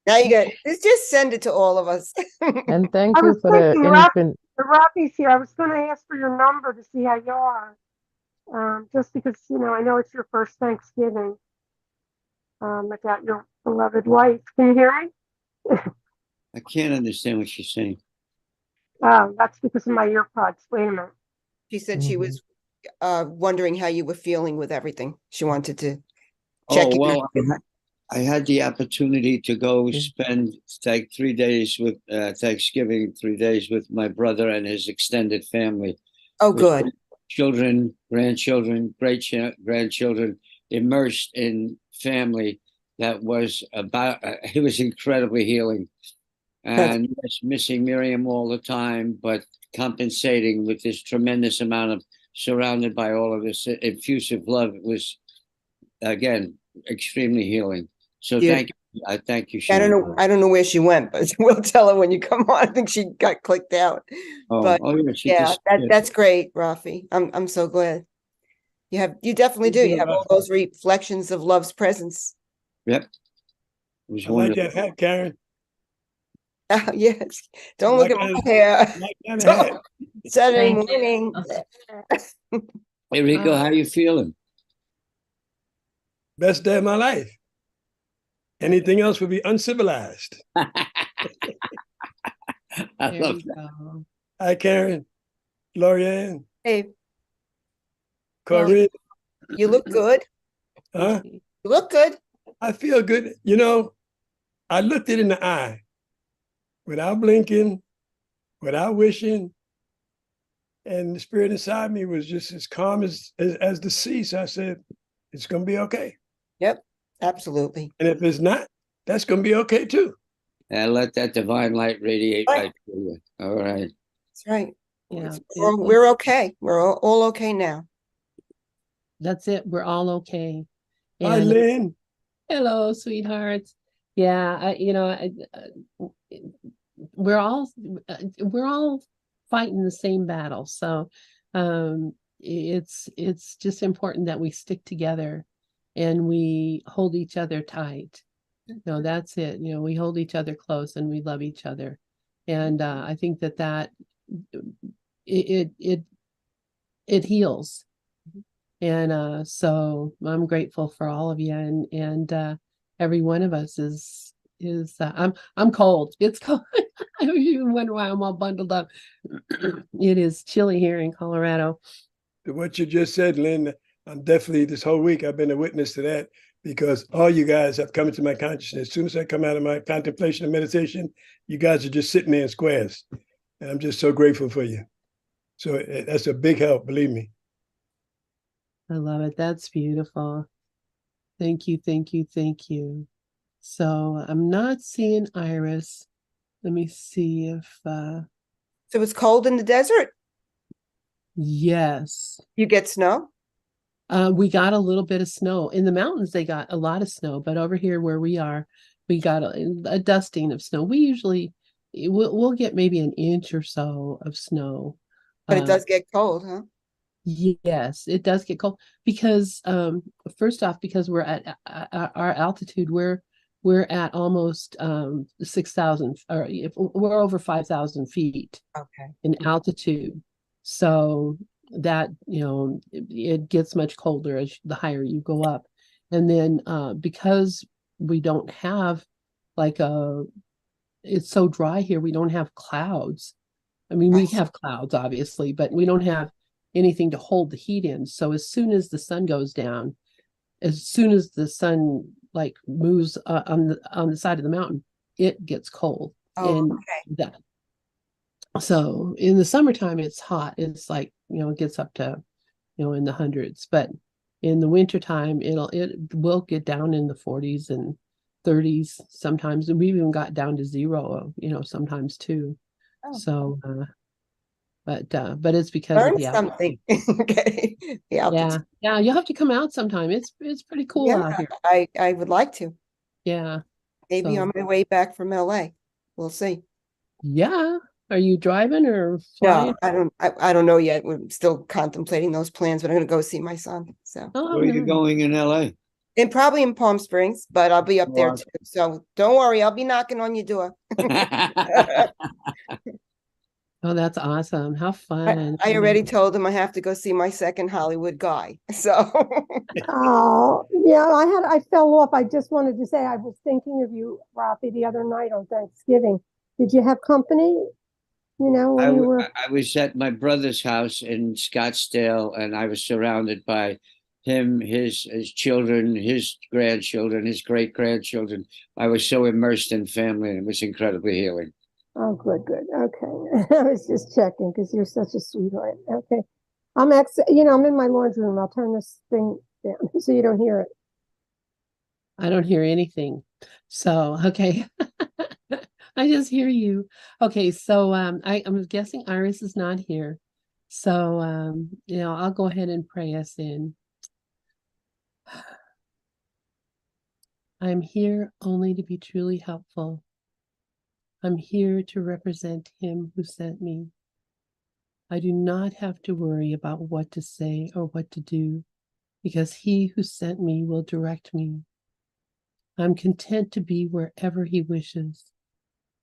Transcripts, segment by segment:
Now you got, just send it to all of us. And thank I you was for the thinking, infant. Rafi's here. I was going to ask for your number to see how you are. Just because, I know it's your first Thanksgiving without your beloved wife. Can you hear me? I can't understand what she's saying. Oh, that's because of my earpods. Wait a minute. She said she Mhm. was wondering how you were feeling with everything. She wanted to check Oh, in. well, I had the opportunity to go spend like 3 days with Thanksgiving, 3 days with my brother and his extended family, Oh, with good. children, grandchildren, grandchildren, immersed in family that was it was incredibly healing. That's And yes, missing Miriam all the time, but compensating with this tremendous amount of surrounded by all of this effusive love. It was, again, extremely healing. So beautiful. thank you. I thank you, I don't Sharon. know. I don't know where she went, but we'll tell her when you come on. I think she got clicked out. Oh, But oh yeah, she yeah, disappeared. that's great, Rafi. I'm so glad. You definitely do. You have all those reflections of love's presence. Yep, it was I like wonderful. that hat, Karen. Yes. Don't look My at my kind of, hair. my kind of hat. Don't- Saturday Thank you. morning. Hey, Rico, Uh, how you feeling? Best day of my life. Anything else would be uncivilized. I there love you that. go. Hi, Karen, Lorianne, Hey, Well, Corinne. you look good. Huh? thank you. You look good. I feel good. I looked it in the eye without blinking, without wishing, and the spirit inside me was just as calm as the sea. So I said, it's going to be okay. Yep, absolutely. And if it's not, that's going to be okay too. And let that divine light radiate Right. right through you. All right. That's right. Yeah, We're okay. We're all okay now. that's it. We're all okay. Hi, And Lynn. hello, sweethearts. Yeah, we're all we're all fighting the same battle. So it's just important that we stick together and we hold each other tight. No, that's it. We hold each other close and we love each other. And I think that it it heals. And so I'm grateful for all of you, and every one of us is I'm cold. It's cold. You wonder why I'm all bundled up. It is chilly here in Colorado. To what you just said, Lynn, I'm definitely this whole week I've been a witness to that because all you guys have come into my consciousness. As soon as I come out of my contemplation and meditation, you guys are just sitting there in squares. And I'm just so grateful for you. So that's a big help, believe me. I love it. That's beautiful. Thank you, thank you, thank you. So I'm not seeing Iris. Let me see if So it's cold in the desert. yes. You get snow. We got a little bit of snow. In the mountains, they got a lot of snow, but over here where we are, we got a dusting of snow. We usually we'll get maybe an inch or so of snow. But it Uh, does get cold, huh? yes, it does get cold because first off, because we're at our altitude, we're at almost 6,000, or if we're over 5,000 feet Okay. in altitude. So that, it gets much colder as the higher you go up. And then because we don't have like it's so dry here, we don't have clouds. I mean, we have clouds, obviously, but we don't have anything to hold the heat in. So as soon as the sun goes down, as soon as the sun like moves on the side of the mountain, it gets cold. Oh, And okay. that so in the summertime it's hot. It's like, it gets up to, in the hundreds. But in the wintertime, it will get down in the 40s and 30s sometimes. And we've even got down to zero, sometimes too. Oh. So but it's because of Learn the altitude. something. Okay. The Yeah. altitude. Yeah, you'll have to come out sometime. It's pretty cool Yeah, out here. I would like to. Yeah. Maybe So on my way back from LA. We'll see. yeah. Are you driving or No, flying? I don't know yet. We're still contemplating those plans, but I'm gonna go see my son. So Oh, Where are you no. going in LA? And probably in Palm Springs, but I'll be up there Wow. too. So don't worry, I'll be knocking on your door. Oh, that's awesome. How fun. I already told him I have to go see my second Hollywood guy. So Oh, yeah, I fell off. I just wanted to say I was thinking of you, Rafi, the other night on Thanksgiving. Did you have company? You know, when you were, I was at my brother's house in Scottsdale, and I was surrounded by him, his children, his grandchildren, his great grandchildren. I was so immersed in family, and it was incredibly healing. oh, good, good. Okay. I was just checking because you're such a sweetheart. Okay. I'm in my laundry room. I'll turn this thing down so you don't hear it. I don't hear anything. So, okay. I just hear you. Okay, so I'm guessing Iris is not here. So I'll go ahead and pray us in. I'm here only to be truly helpful. I'm here to represent him who sent me. I do not have to worry about what to say or what to do, because he who sent me will direct me. I'm content to be wherever he wishes,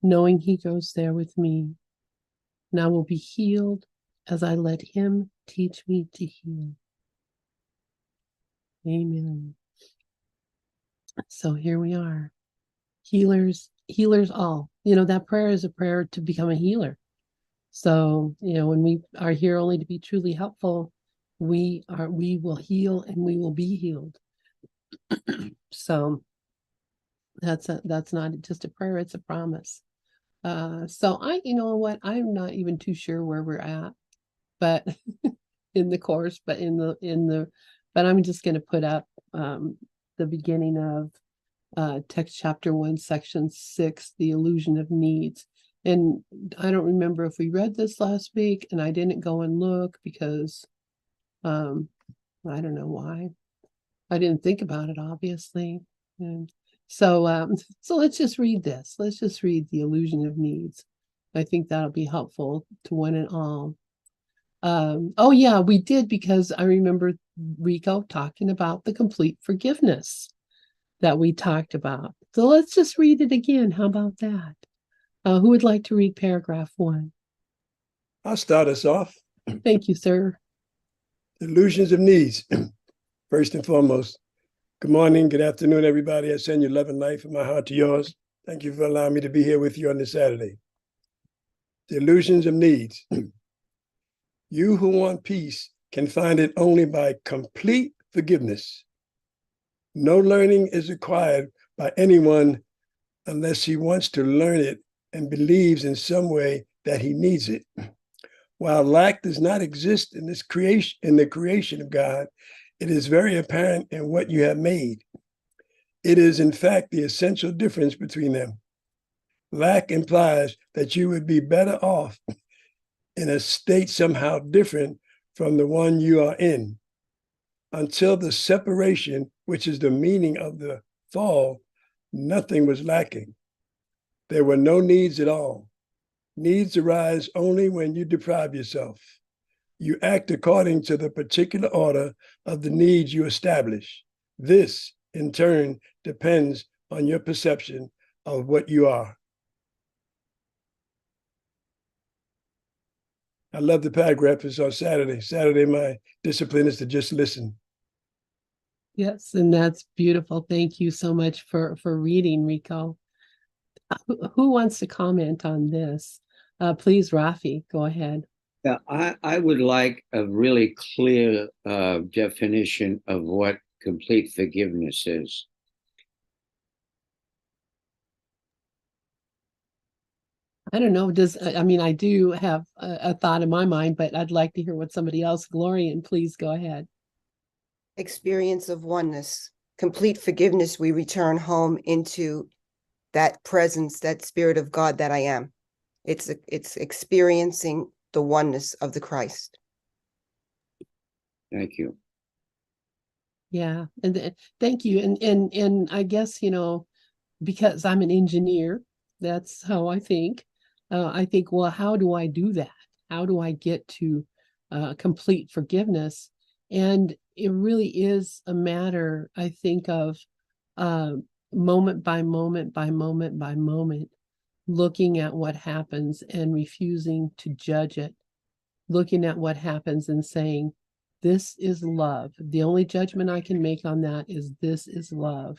knowing he goes there with me. And I will be healed as I let him teach me to heal. Amen. So here we are. Healers all. That prayer is a prayer to become a healer. So, when we are here only to be truly helpful, we will heal and we will be healed. So that's not just a prayer, it's a promise. So you know what, I'm not even too sure where we're at, but in the course, but but I'm just going to put up the beginning of text chapter 1, section 6, the illusion of needs. And I don't remember if we read this last week, and I didn't go and look because I don't know why. I didn't think about it, obviously. And so let's just read this. Let's just read the illusion of needs. I think that'll be helpful to one and all. Oh yeah, we did, because I remember Rico talking about the complete forgiveness that we talked about. So let's just read it again. How about that? Who would like to read paragraph 1? I'll start us off. Thank you, sir. Illusions of needs. First and foremost, good morning, good afternoon, everybody. I send you love and life from my heart to yours. Thank you for allowing me to be here with you on this Saturday. The illusions of needs. You who want peace can find it only by complete forgiveness. No learning is required by anyone unless he wants to learn it and believes in some way that he needs it. While lack does not exist in the creation of God, it is very apparent in what you have made. It is, in fact, the essential difference between them. Lack implies that you would be better off in a state somehow different from the one you are in. Until the separation, which is the meaning of the fall, nothing was lacking. There were no needs at all. Needs arise only when you deprive yourself. You act according to the particular order of the needs you establish. This, in turn, depends on your perception of what you are. I love the paragraph. It's on Saturday. Saturday, my discipline is to just listen. Yes, and that's beautiful. Thank you so much for reading, Rico. Who wants to comment on this? Please, Rafi, go ahead. Yeah, I would like a really clear definition of what complete forgiveness is. I don't know. I do have a thought in my mind, but I'd like to hear what somebody else. Glorian, please go ahead. experience of oneness, complete forgiveness, we return home into that presence, that spirit of God that I am. It's experiencing the oneness of the Christ. Thank you. Yeah, and thank you. And I guess, because I'm an engineer, that's how I think. I think, well, how do I do that? How do I get to complete forgiveness? And it really is a matter, I think, of moment by moment by moment by moment, looking at what happens and refusing to judge it, looking at what happens and saying, this is love. The only judgment I can make on that is this is love.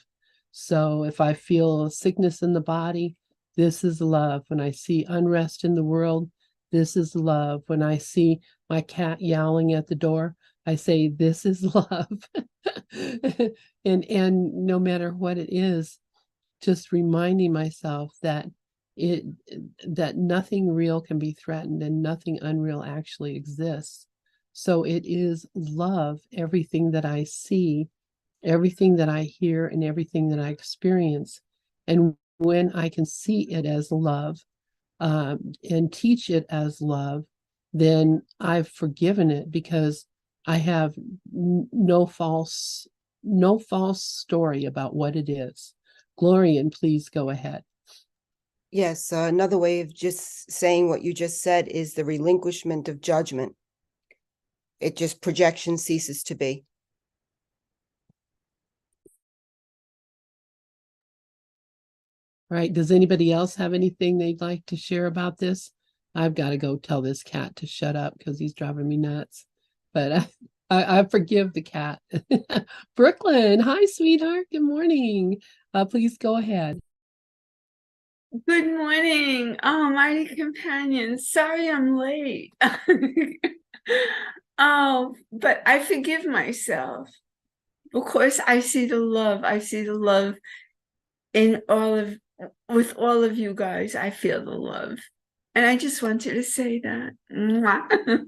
So if I feel sickness in the body, this is love. When I see unrest in the world, this is love. When I see my cat yowling at the door, I say, this is love. and no matter what it is, just reminding myself that that nothing real can be threatened and nothing unreal actually exists. So it is love, everything that I see, everything that I hear, and everything that I experience. And when I can see it as love, and teach it as love, then I've forgiven it, because I have no false story about what it is. Glorian, please go ahead. Yes, another way of just saying what you just said is the relinquishment of judgment. It just projection ceases to be. All right. Does anybody else have anything they'd like to share about this? I've got to go tell this cat to shut up because he's driving me nuts. But I forgive the cat. Brooklyn, hi, sweetheart. Good morning. Please go ahead. Good morning, mighty companions. Sorry I'm late. Oh, but I forgive myself. Of course, I see the love. I see the love in with all of you guys. I feel the love. And I just wanted to say that. Mwah.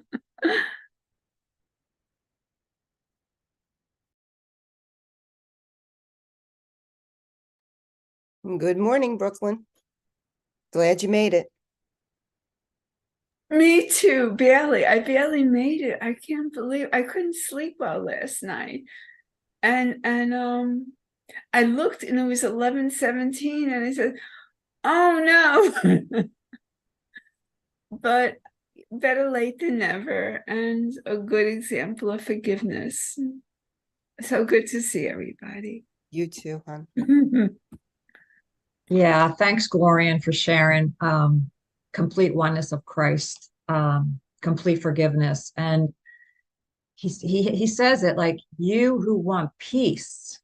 Good morning, Brooklyn. Glad you made it. Me too, barely. I barely made it. I can't believe I couldn't sleep well last night. And I looked and it was 11:17 and I said, oh no. But better late than never, and a good example of forgiveness. So good to see everybody. You too, hon. Yeah, thanks, Glorian, for sharing complete oneness of Christ, complete forgiveness. And he says it like, you who want peace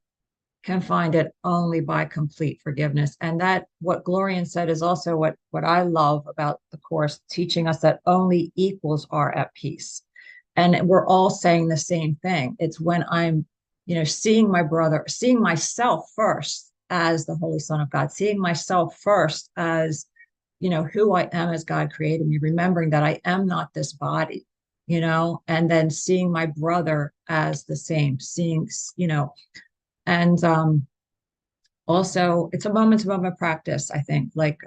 can find it only by complete forgiveness. And that what Glorian said is also what I love about the Course, teaching us that only equals are at peace. And we're all saying the same thing. It's when I'm, seeing my brother, seeing myself first as the Holy Son of God, seeing myself first as, who I am as God created me, remembering that I am not this body, and then seeing my brother as the same, seeing, and also it's a moment-to-moment practice, I think, like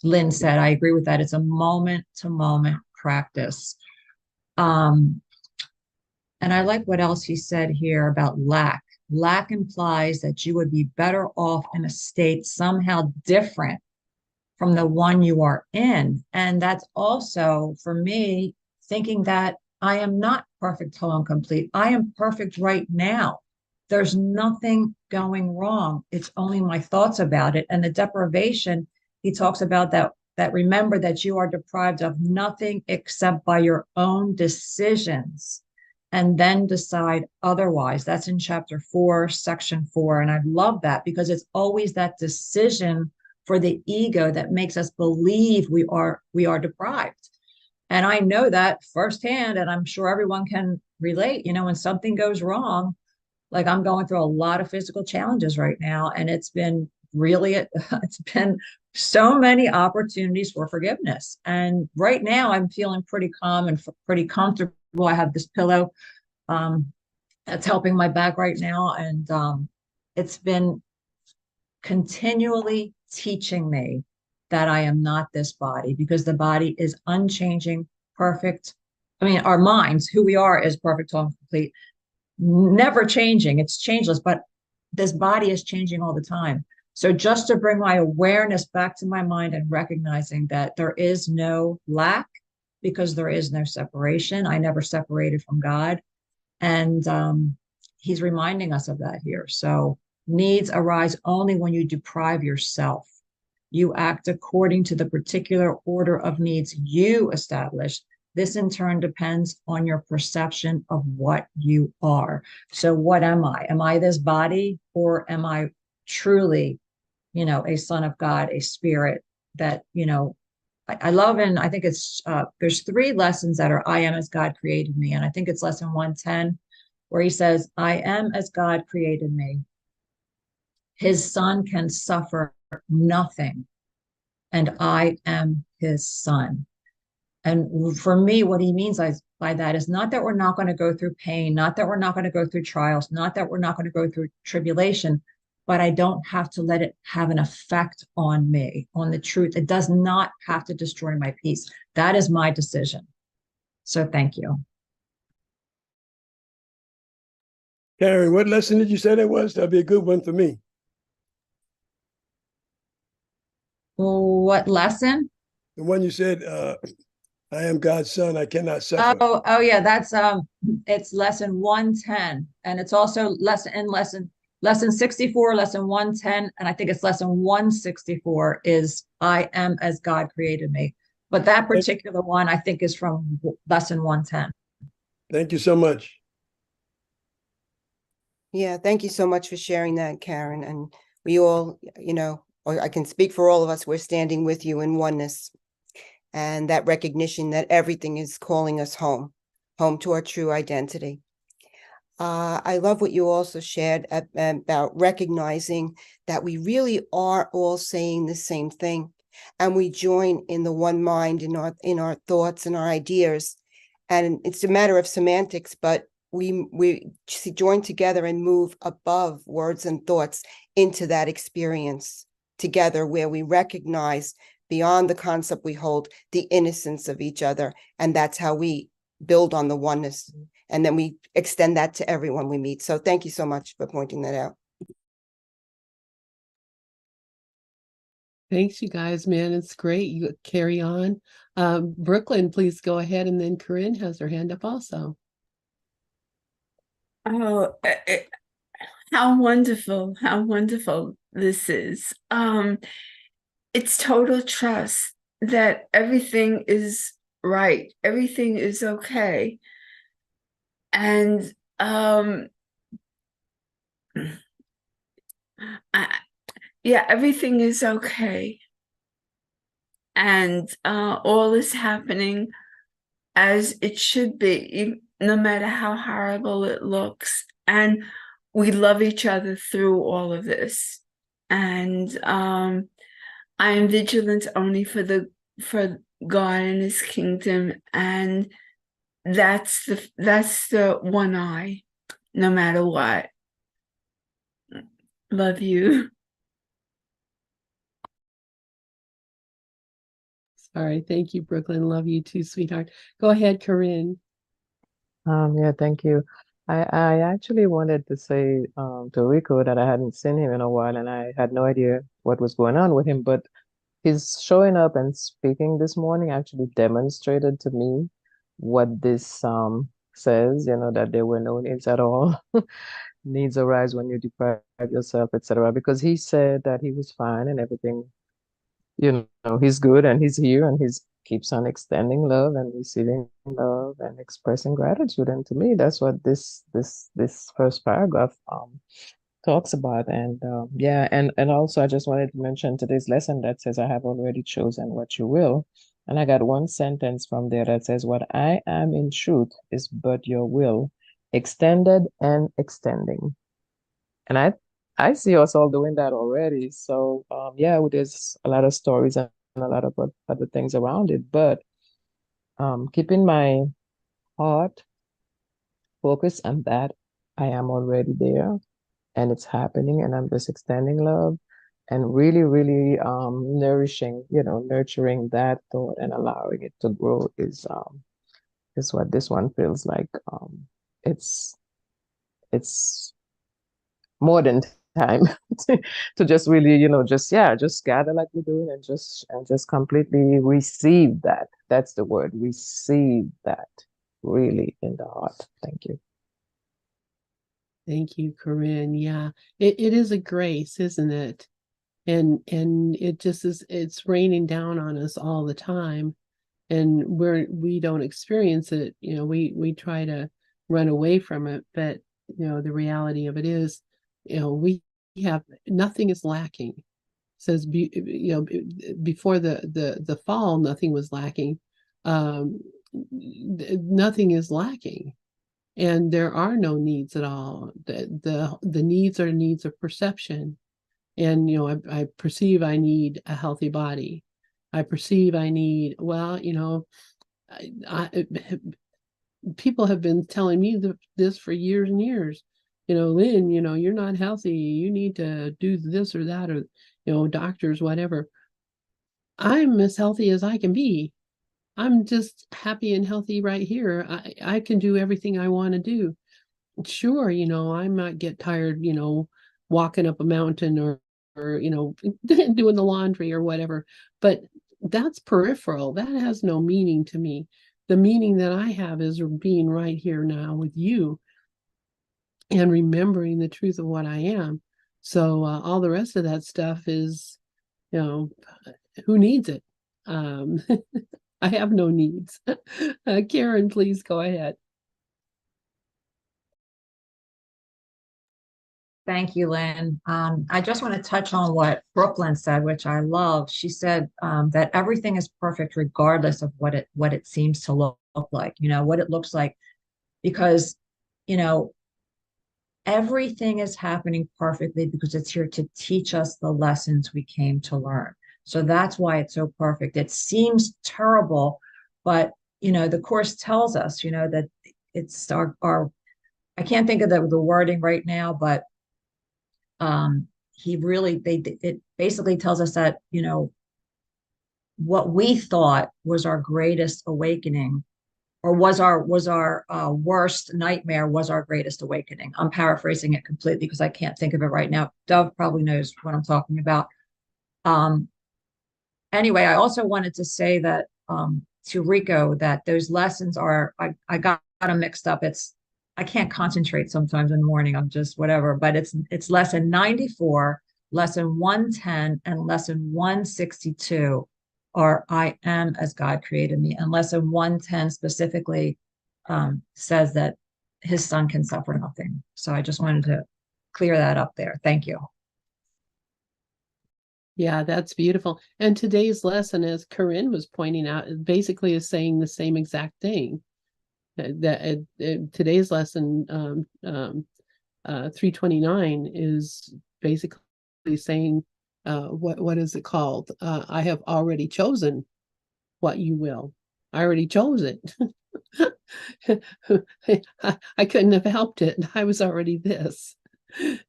Lynn said. I agree with that. It's a moment-to-moment practice. And I like what else he said here about lack. Lack implies that you would be better off in a state somehow different from the one you are in. And that's also, for me, thinking that I am not perfect, whole, and complete. I am perfect right now. There's nothing going wrong. It's only my thoughts about it. And the deprivation, he talks about that remember that you are deprived of nothing except by your own decisions, and then decide otherwise. That's in chapter 4, section 4. And I love that, because it's always that decision for the ego that makes us believe we are deprived. And I know that firsthand, and I'm sure everyone can relate. When something goes wrong, like I'm going through a lot of physical challenges right now, and it's been so many opportunities for forgiveness. And right now I'm feeling pretty calm and pretty comfortable. I have this pillow that's helping my back right now. And it's been continually teaching me that I am not this body, because the body is unchanging, perfect. I mean, our minds, who we are, is perfect, whole, and complete, never changing. It's changeless, but this body is changing all the time. So just to bring my awareness back to my mind and recognizing that there is no lack, because there is no separation. I never separated from God. And he's reminding us of that here. So needs arise only when you deprive yourself. You act according to the particular order of needs you established. This in turn depends on your perception of what you are. So what am I? Am I this body, or am I truly, a son of God, a spirit that, I love? And I think it's, there's 3 lessons that are, I am as God created me. And I think it's lesson 110, where he says, I am as God created me. His son can suffer nothing, and I am his son. And for me, what he means by that is not that we're not going to go through pain, not that we're not going to go through trials, not that we're not going to go through tribulation, but I don't have to let it have an effect on me, on the truth. It does not have to destroy my peace. That is my decision. So thank you. Karen, what lesson did you say that was? That'd be a good one for me. What lesson? The one you said, I am God's son, I cannot suffer. Oh yeah, that's it's lesson 110, and it's also lesson 64, lesson 110, and I think it's lesson 164 is I am as God created me. But that particular one I think is from lesson 110. Thank you so much. Yeah, thank you so much for sharing that, Karen. And we all, or I can speak for all of us, we're standing with you in oneness. And that recognition that everything is calling us home to our true identity. I love what you also shared about recognizing that we really are all saying the same thing, and we join in the one mind in our thoughts and our ideas. And it's a matter of semantics, but we join together and move above words and thoughts into that experience together, where we recognize beyond the concept we hold the innocence of each other, and that's how we build on the oneness, and then we extend that to everyone we meet. So thank you so much for pointing that out. Thanks, you guys, man. It's great. You carry on. Brooklyn, please go ahead, and then Corinne has her hand up also. Oh, how wonderful this is. It's total trust that everything is right, everything is okay. And yeah, everything is okay. And all is happening as it should be, no matter how horrible it looks. And we love each other through all of this. And I am vigilant only for God and his kingdom. And that's the one eye, no matter what. Love you. Sorry. Thank you, Brooklyn. Love you too, sweetheart. Go ahead, Corinne. Yeah, thank you. I actually wanted to say to Rico that I hadn't seen him in a while and I had no idea what was going on with him, but his showing up and speaking this morning actually demonstrated to me what this says, that there were no needs at all. Needs arise when you deprive yourself, etc. Because he said that he was fine and everything, he's good and he's here and he's keeps on extending love and receiving love and expressing gratitude. And to me, that's what this first paragraph talks about. And yeah, and also I just wanted to mention today's lesson that says, I have already chosen what you will. And I got one sentence from there that says, what I am in truth is but your will, extended and extending. And I see us all doing that already. So yeah, there's a lot of stories and a lot of other things around it, but keeping my heart focused on that, I am already there and it's happening, and I'm just extending love and really, really nourishing, nurturing that thought and allowing it to grow is what this one feels like. It's more than time to just really, just gather like we're doing and just completely receive that. That's the word, receive that really in the heart. Thank you. Thank you, Corinne. Yeah, it is a grace, isn't it? And it just is, it's raining down on us all the time. And we don't experience it. We try to run away from it, but the reality of it is, we have nothing is lacking. It says before the fall, nothing was lacking. Nothing is lacking, and there are no needs at all. The needs are needs of perception. And I perceive I need a healthy body. I perceive I need, well, I people have been telling me this for years and years. Lynn, you're not healthy. You need to do this or that, or doctors, whatever. I'm as healthy as I can be. I'm just happy and healthy right here. I can do everything I want to do. Sure, I might get tired, walking up a mountain, or doing the laundry or whatever, but that's peripheral. That has no meaning to me. The meaning that I have is being right here now with you and remembering the truth of what I am. So all the rest of that stuff is, who needs it? I have no needs. Karen, please go ahead. Thank you, Lynn. I just want to touch on what Brooklyn said, which I love. She said that everything is perfect regardless of what it seems to look like, what it looks like, because, everything is happening perfectly because it's here to teach us the lessons we came to learn. So that's why it's so perfect. It seems terrible, but, the Course tells us, that it's our I can't think of the wording right now, but it basically tells us that, what we thought was our greatest awakening, or was our worst nightmare, was our greatest awakening. I'm paraphrasing it completely because I can't think of it right now. Dove probably knows what I'm talking about. Anyway, I also wanted to say that to Rico, that those lessons are, I got them mixed up. I can't concentrate sometimes in the morning. I'm just whatever, but it's lesson 94, lesson 110, and lesson 162 are I am as God created me. And lesson 110 specifically says that his son can suffer nothing. So I just wanted to clear that up there. Thank you. Yeah, that's beautiful. And today's lesson, as Corinne was pointing out, basically is saying the same exact thing. Today's lesson 329 is basically saying, what is it called? I have already chosen what you will. I already chose it. I couldn't have helped it. I was already this.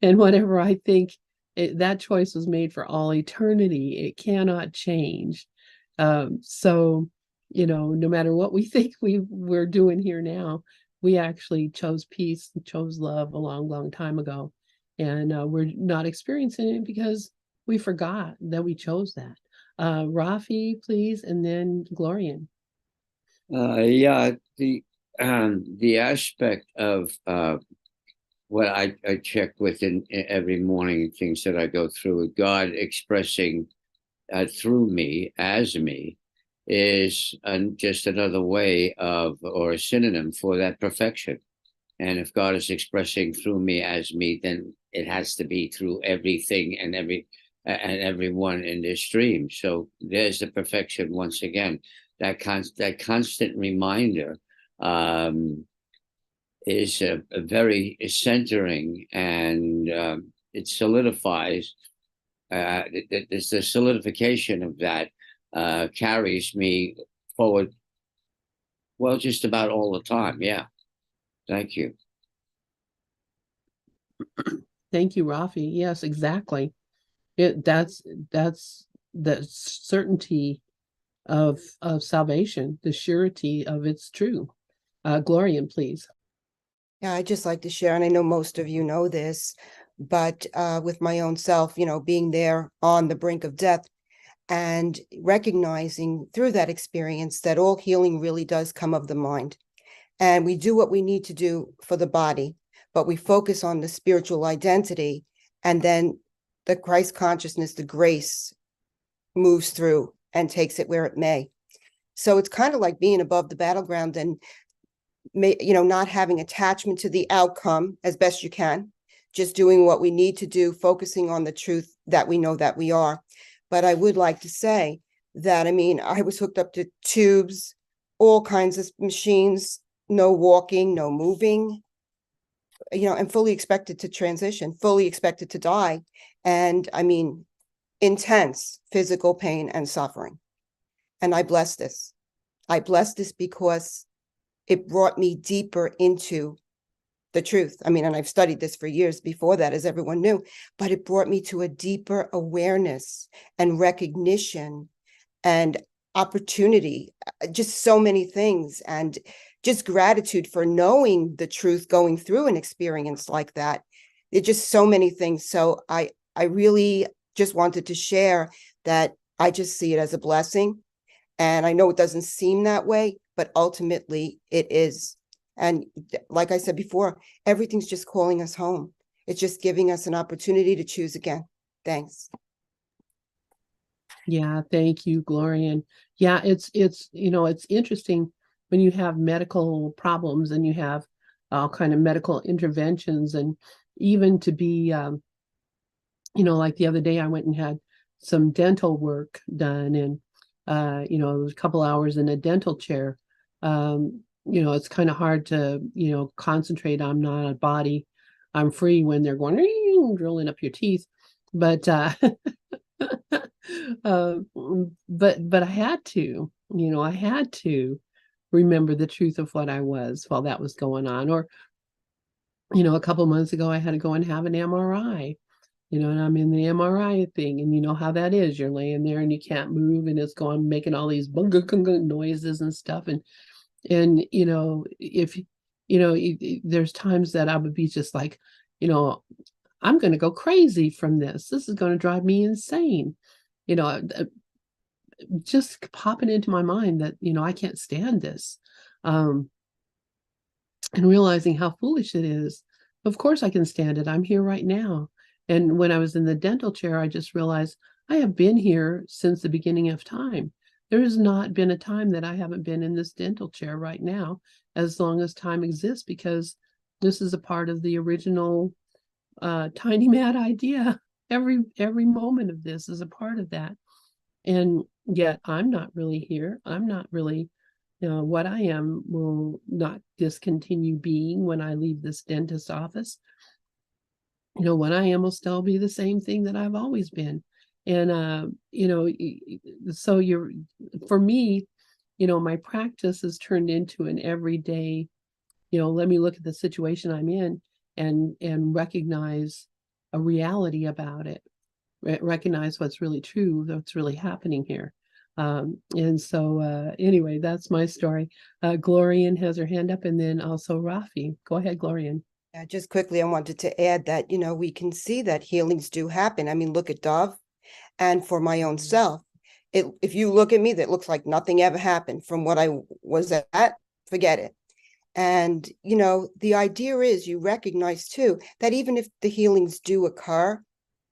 And whatever I think, that choice was made for all eternity. It cannot change. So, no matter what we think we're doing here now, we actually chose peace, chose love a long, long time ago. And we're not experiencing it because we forgot that we chose that. Rafi, please, and then Glorian. Yeah, the aspect of what I check with in every morning, things that I go through, God expressing through me, as me, is just another way of, or a synonym for that perfection. And if God is expressing through me as me, then it has to be through everything and everyone in this stream. So there's the perfection once again. That constant reminder is a very centering, and it solidifies. It's the solidification of that carries me forward. Well, just about all the time. Yeah. Thank you. Thank you, Rafi. Yes, exactly. That's the certainty of salvation, the surety of it's true. Glorian, please. Yeah, I'd just like to share, and I know most of you know this, but with my own self, being there on the brink of death and recognizing through that experience that all healing really does come of the mind. And we do what we need to do for the body, but we focus on the spiritual identity, and then the Christ consciousness, the grace moves through and takes it where it may. So it's kind of like being above the battleground and not having attachment to the outcome as best you can, just doing what we need to do, focusing on the truth that we know that we are. But I would like to say that, I mean, I was hooked up to tubes, all kinds of machines, no walking, no moving, and fully expected to transition, fully expected to die. And I mean, intense physical pain and suffering. And I bless this. I bless this because it brought me deeper into the truth. I mean, and I've studied this for years before that, as everyone knew, but it brought me to a deeper awareness and recognition and opportunity, just so many things, and just gratitude for knowing the truth, going through an experience like that. It's just so many things. So I really just wanted to share that I just see it as a blessing. And I know it doesn't seem that way, but ultimately it is. And like I said before, everything's just calling us home. It's just giving us an opportunity to choose again. Thanks. Yeah, thank you, Gloria. And yeah, it's interesting when you have medical problems and you have all kind of medical interventions, and even to be like the other day I went and had some dental work done, and it was a couple hours in a dental chair. It's kind of hard to concentrate. I'm not a body, I'm free when they're going drilling up your teeth, but but I had to, I had to remember the truth of what I was while that was going on. Or a couple months ago I had to go and have an MRI, and I'm in the MRI thing, and you know how that is. You're laying there and you can't move, and it's going making all these noises and stuff, and if there's times that I would be just like, I'm going to go crazy from this. This is going to drive me insane. Just popping into my mind that, I can't stand this. And realizing how foolish it is. Of course I can stand it. I'm here right now. And when I was in the dental chair, I just realized I have been here since the beginning of time. There has not been a time that I haven't been in this dental chair right now, as long as time exists, because this is a part of the original Tiny Mad idea. Every moment of this is a part of that. And yet I'm not really here. I'm not really, what I am will not discontinue being when I leave this dentist office. What I am will still be the same thing that I've always been. And, so for me, my practice has turned into an everyday, let me look at the situation I'm in and recognize a reality about it, recognize what's really true, what's really happening here. And so anyway, that's my story. Glorian has her hand up, and then also Rafi. Go ahead, Glorian. Yeah, just quickly, I wanted to add that, we can see that healings do happen. I mean, look at Dove. And for my own self, if you look at me, that looks like nothing ever happened from what I was at, forget it. And, the idea is you recognize too, that even if the healings do occur,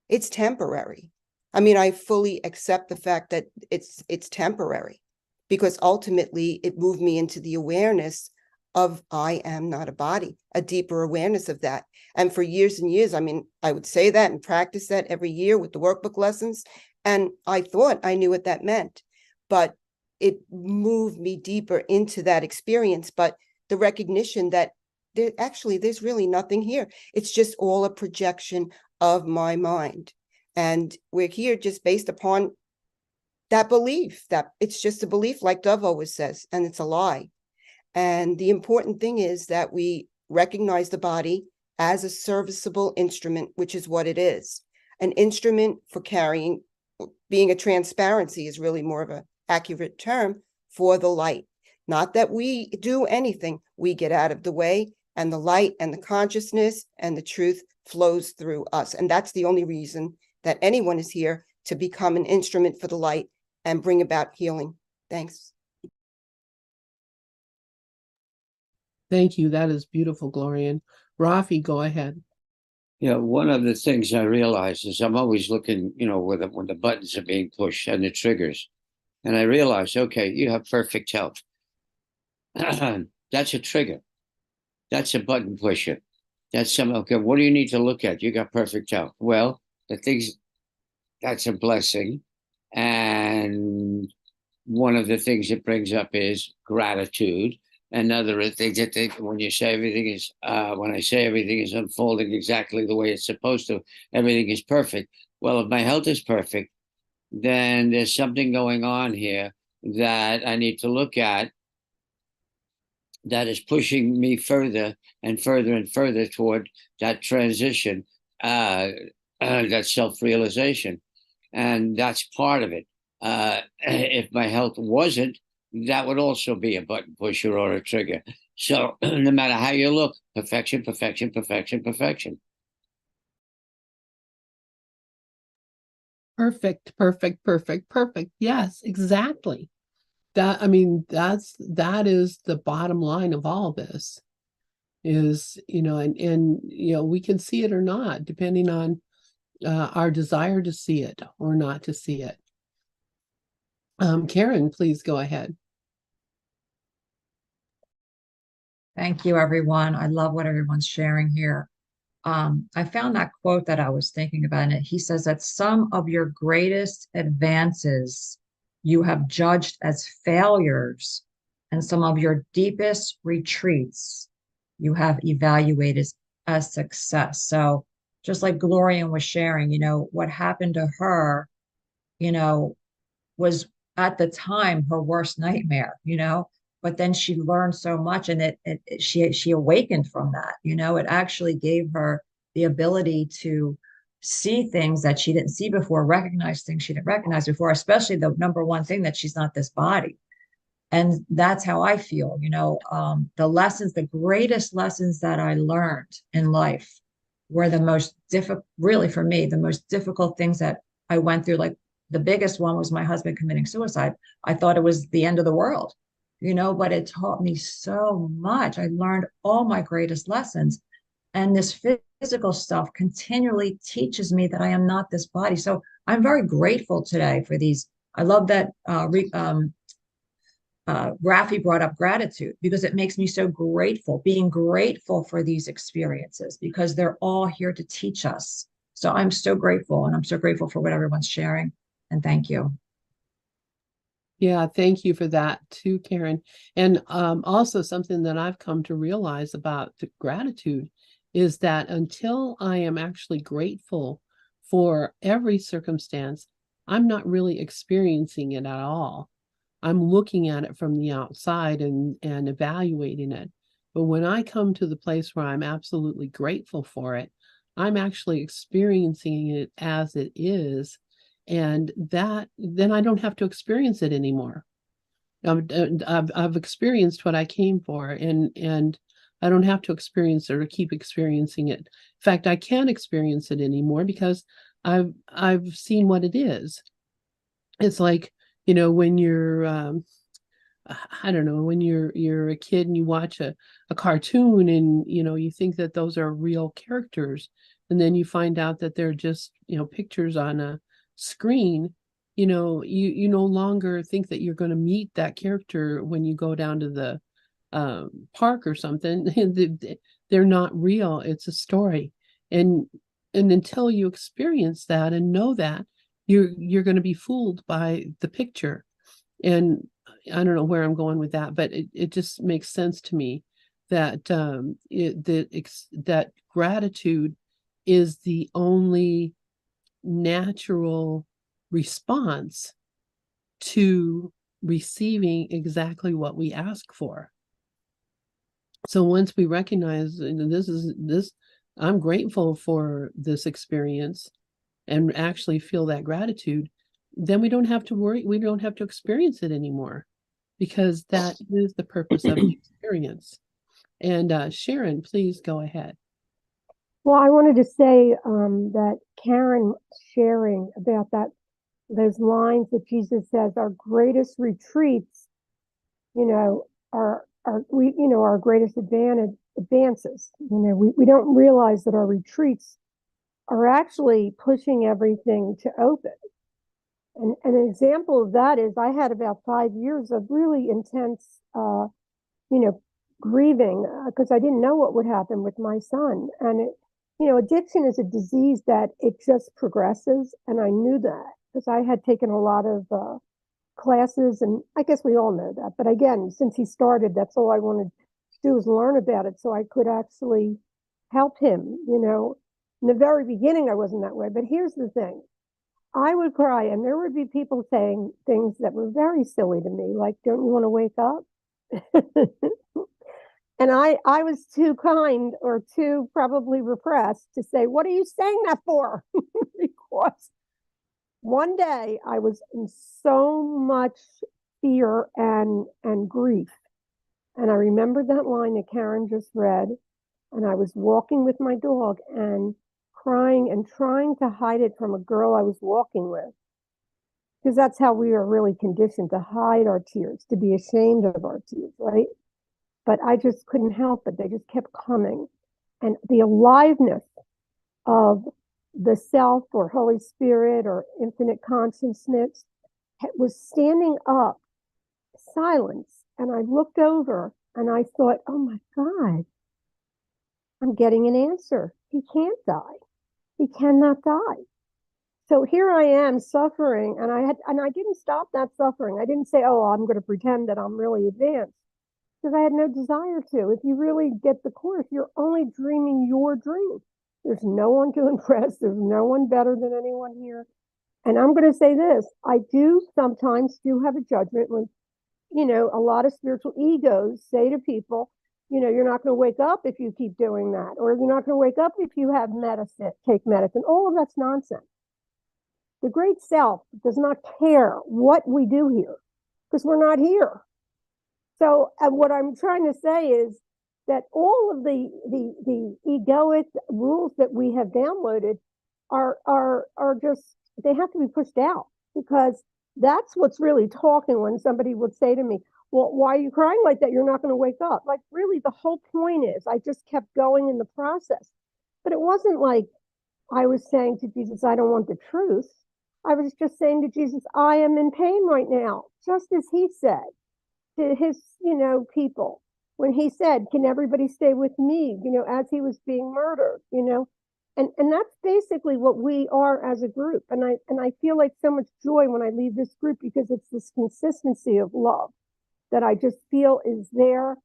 it's temporary. I mean, I fully accept the fact that it's temporary, because ultimately it moved me into the awareness of I am not a body, a deeper awareness of that. And for years and years, I mean, I would say that and practice that every year with the workbook lessons. And I thought I knew what that meant, but it moved me deeper into that experience. But the recognition that there's really nothing here. It's just all a projection of my mind. And we're here just based upon that belief, that it's just a belief, like Dove always says, and it's a lie. And the important thing is that we recognize the body as a serviceable instrument, which is what it is. An instrument for carrying, being a transparency is really more of an accurate term for the light. Not that we do anything, we get out of the way, and the light and the consciousness and the truth flows through us. And that's the only reason that anyone is here, to become an instrument for the light and bring about healing. Thanks. Thank you. That is beautiful, Glorian. Rafi, go ahead. Yeah, one of the things I realize is I'm always looking, when the buttons are being pushed and the triggers. And I realize, okay, you have perfect health. That's a trigger. That's a button pusher. Okay, what do you need to look at? You got perfect health. Well, that's a blessing. And one of the things it brings up is gratitude. Another thing that when I say everything is unfolding exactly the way it's supposed to, everything is perfect. Well, if my health is perfect, then there's something going on here that I need to look at that is pushing me further and further and further toward that transition, that self-realization. And that's part of it. If my health wasn't, that would also be a button pusher or a trigger. So no matter how you look, perfection, perfection, perfection, perfection. Perfect, perfect, perfect, perfect. Yes, exactly. That is the bottom line of all this is, and we can see it or not, depending on our desire to see it or not to see it. Karen, please go ahead. Thank you, everyone. I love what everyone's sharing here. I found that quote that I was thinking about, and he says that some of your greatest advances you have judged as failures, and some of your deepest retreats you have evaluated as success. So just like Gloria was sharing, what happened to her, was at the time her worst nightmare, but then she learned so much, and she awakened from that. It actually gave her the ability to see things that she didn't see before, recognize things she didn't recognize before, especially the number one thing, that she's not this body. And that's how I feel. The greatest lessons that I learned in life were the most difficult, really for me, the most difficult things that I went through. Like, the biggest one was my husband committing suicide. I thought it was the end of the world, but it taught me so much. I learned all my greatest lessons. And this physical stuff continually teaches me that I am not this body. So I'm very grateful today for these. I love that Rafi brought up gratitude, because it makes me so grateful, being grateful for these experiences, because they're all here to teach us. So I'm so grateful, and I'm so grateful for what everyone's sharing. And thank you. Yeah, thank you for that too, Karen. And also something that I've come to realize about the gratitude is that until I am actually grateful for every circumstance, I'm not really experiencing it at all. I'm looking at it from the outside and evaluating it. But when I come to the place where I'm absolutely grateful for it, I'm actually experiencing it as it is. And then I don't have to experience it anymore. I've experienced what I came for, and I don't have to experience it or keep experiencing it. In fact, I can't experience it anymore because I've seen what it is. It's like, when you're I don't know, when you're a kid and you watch a cartoon, and you think that those are real characters, and then you find out that they're just pictures on a screen. You no longer think that you're going to meet that character when you go down to the park or something. They're not real. It's a story, and until you experience that and know that, you're going to be fooled by the picture. And I don't know where I'm going with that, but it just makes sense to me that that gratitude is the only natural response to receiving exactly what we ask for. So once we recognize this, I'm grateful for this experience, and actually feel that gratitude, then we don't have to worry, we don't have to experience it anymore, because that is the purpose of the experience. And Sharon, please go ahead. Well, I wanted to say that Karen sharing about those lines that Jesus says, our greatest retreats, are our greatest advantage advances. We don't realize that our retreats are actually pushing everything to open. And an example of that is I had about 5 years of really intense, grieving because I didn't know what would happen with my son. And addiction is a disease that it just progresses. And I knew that because I had taken a lot of classes, and I guess we all know that. But again, since he started, that's all I wanted to do was learn about it so I could actually help him. In the very beginning, I wasn't that way. But here's the thing. I would cry, and there would be people saying things that were very silly to me, like, don't you want to wake up? And I was too kind or too probably repressed to say, what are you saying that for? Because one day I was in so much fear and grief. And I remembered that line that Karen just read, and I was walking with my dog and crying and trying to hide it from a girl I was walking with. Because that's how we are really conditioned, to hide our tears, to be ashamed of our tears, right? But I just couldn't help it. They just kept coming. And the aliveness of the self or Holy Spirit or infinite consciousness was standing up, silence. And I looked over and I thought, oh my God, I'm getting an answer. He can't die. He cannot die. So here I am suffering, and I didn't stop that suffering. I didn't say, oh, I'm going to pretend that I'm really advanced, because I had no desire to. If you really get the course, you're only dreaming your dream. There's no one to impress. There's no one better than anyone here. And I'm going to say this. I do sometimes have a judgment when, a lot of spiritual egos say to people, you're not going to wake up if you keep doing that, or you're not going to wake up if you have medicine, take medicine. All of that's nonsense. The great self does not care what we do here, because we're not here. So what I'm trying to say is that all of the egoic rules that we have downloaded are just, they have to be pushed out, because that's what's really talking. When somebody would say to me, well, why are you crying like that? You're not going to wake up. Like, really, the whole point is I just kept going in the process. But it wasn't like I was saying to Jesus, I don't want the truth. I was just saying to Jesus, I am in pain right now, just as he said to his, people, when he said, can everybody stay with me, as he was being murdered, and that's basically what we are as a group. And I feel like so much joy when I leave this group, because it's this consistency of love that I just feel is there.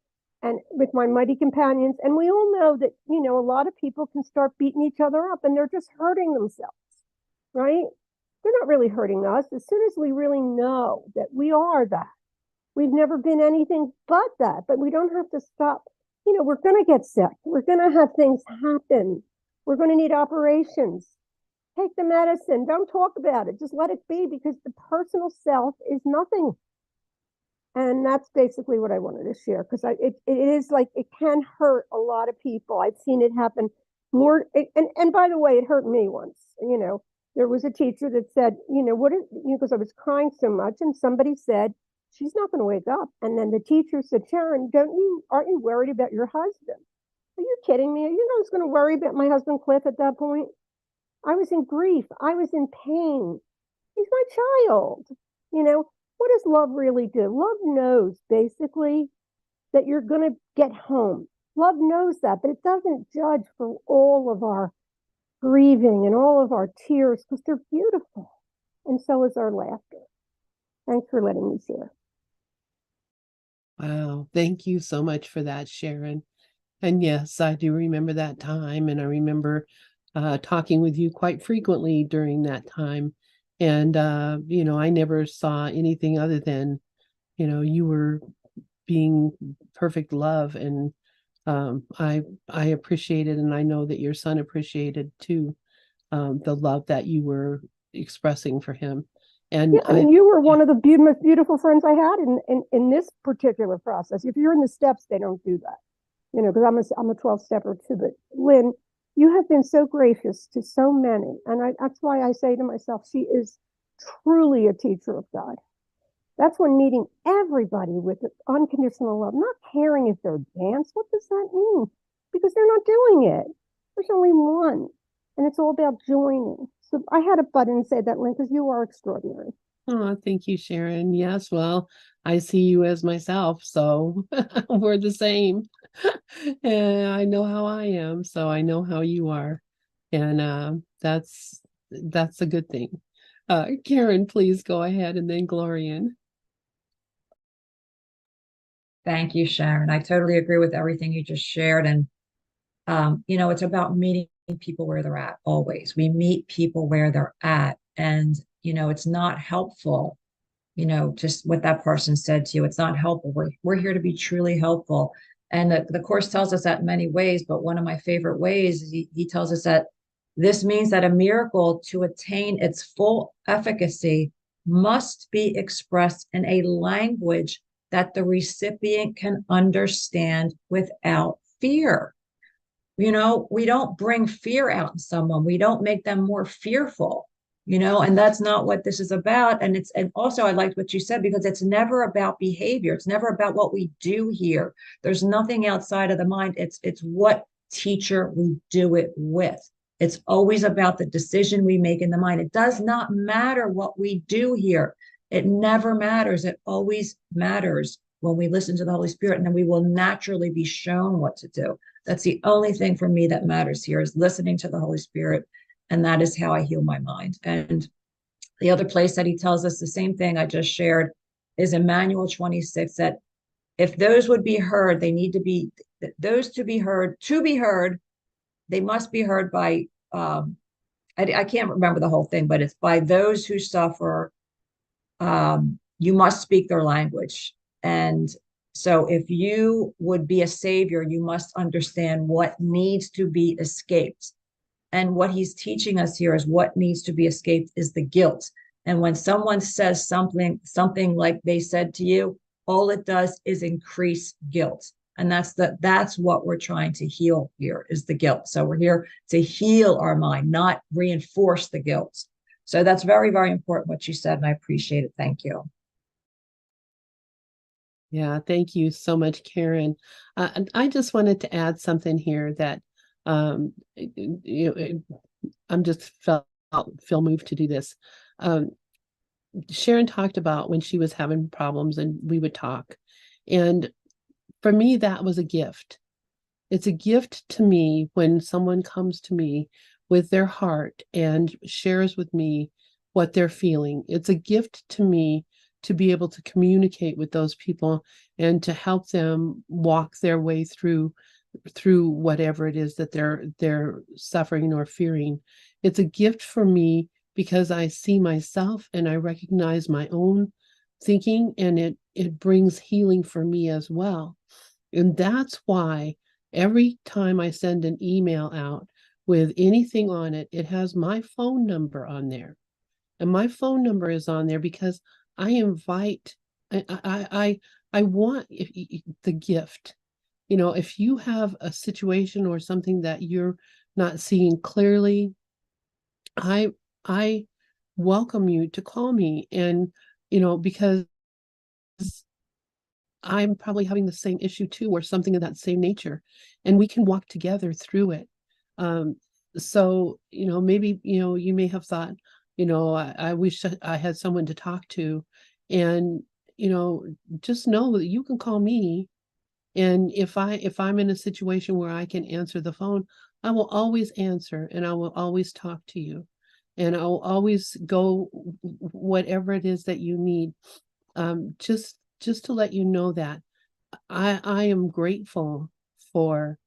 And with my mighty companions, and we all know that, a lot of people can start beating each other up and they're just hurting themselves, right? They're not really hurting us. As soon as we really know that we are that, we've never been anything but that, but we don't have to stop. We're going to get sick. We're going to have things happen. We're going to need operations. Take the medicine. Don't talk about it. Just let it be, because the personal self is nothing. And that's basically what I wanted to share, because it is like, it can hurt a lot of people. I've seen it happen more. And by the way, it hurt me once. There was a teacher that said, because I was crying so much, and somebody said, she's not going to wake up. And then the teacher said, Sharon, aren't you worried about your husband? Are you kidding me? I was going to worry about my husband, Cliff, at that point. I was in grief. I was in pain. He's my child. What does love really do? Love knows basically that you're going to get home. Love knows that, but it doesn't judge for all of our grieving and all of our tears, because they're beautiful. And so is our laughter. Thanks for letting me share. Wow. Thank you so much for that, Sharon. And yes, I do remember that time. And I remember talking with you quite frequently during that time. And, I never saw anything other than, you were being perfect love. And I appreciated, and I know that your son appreciated too, the love that you were expressing for him. And yeah, you were one of the most beautiful friends I had in this particular process. If you're in the steps, they don't do that, because I'm a 12-stepper too. But Lynn, you have been so gracious to so many, and that's why I say to myself, she is truly a teacher of God. That's when meeting everybody with unconditional love, not caring if they're dance. What does that mean? Because they're not doing it. There's only one. And it's all about joining. So I had a button say that, Lynn, because you are extraordinary. Oh, thank you, Sharon. Yes, well, I see you as myself, so we're the same. And I know how I am, so I know how you are. And that's a good thing. Karen, please go ahead, and then Glorian. Thank you, Sharon. I totally agree with everything you just shared. And, it's about meeting people where they're at always. We meet people where they're at. And, it's not helpful, just what that person said to you. It's not helpful. We're here to be truly helpful. And the Course tells us that in many ways, but one of my favorite ways is he tells us that this means that a miracle, to attain its full efficacy, must be expressed in a language that the recipient can understand without fear. We don't bring fear out in someone. We don't make them more fearful, and that's not what this is about. And also I liked what you said, because it's never about behavior. It's never about what we do here. There's nothing outside of the mind. It's what teacher we do it with. It's always about the decision we make in the mind. It does not matter what we do here. It never matters. It always matters when we listen to the Holy Spirit, and then we will naturally be shown what to do. That's the only thing for me that matters here, is listening to the Holy Spirit. And that is how I heal my mind. And the other place that he tells us the same thing I just shared is in Manual 26, that if those would be heard, they need to be, those to be heard, they must be heard by, I can't remember the whole thing, but it's by those who suffer. You must speak their language. And so if you would be a savior, you must understand what needs to be escaped. And what he's teaching us here is what needs to be escaped is the guilt. And when someone says something like they said to you, all it does is increase guilt. And that's what we're trying to heal here, is the guilt. So we're here to heal our mind, not reinforce the guilt. So that's very, very important what you said, and I appreciate it. Thank you. Yeah, thank you so much, Karen. And I just wanted to add something here that I'm just feel moved to do this. Sharon talked about when she was having problems and we would talk. And for me, that was a gift. It's a gift to me when someone comes to me with their heart and shares with me what they're feeling. It's a gift to me to be able to communicate with those people and to help them walk their way through whatever it is that they're suffering or fearing. It's a gift for me because I see myself and I recognize my own thinking, and it brings healing for me as well. And that's why every time I send an email out with anything on it, it has my phone number on there. And my phone number is on there because I invite, I want the gift. If you have a situation or something that you're not seeing clearly, I welcome you to call me. And, because I'm probably having the same issue too, or something of that same nature, and we can walk together through it. So, maybe, you may have thought, I wish I had someone to talk to, and, just know that you can call me. And if I'm in a situation where I can answer the phone, I will always answer, and I will always talk to you, and I'll always go whatever it is that you need. Just to let you know that I am grateful for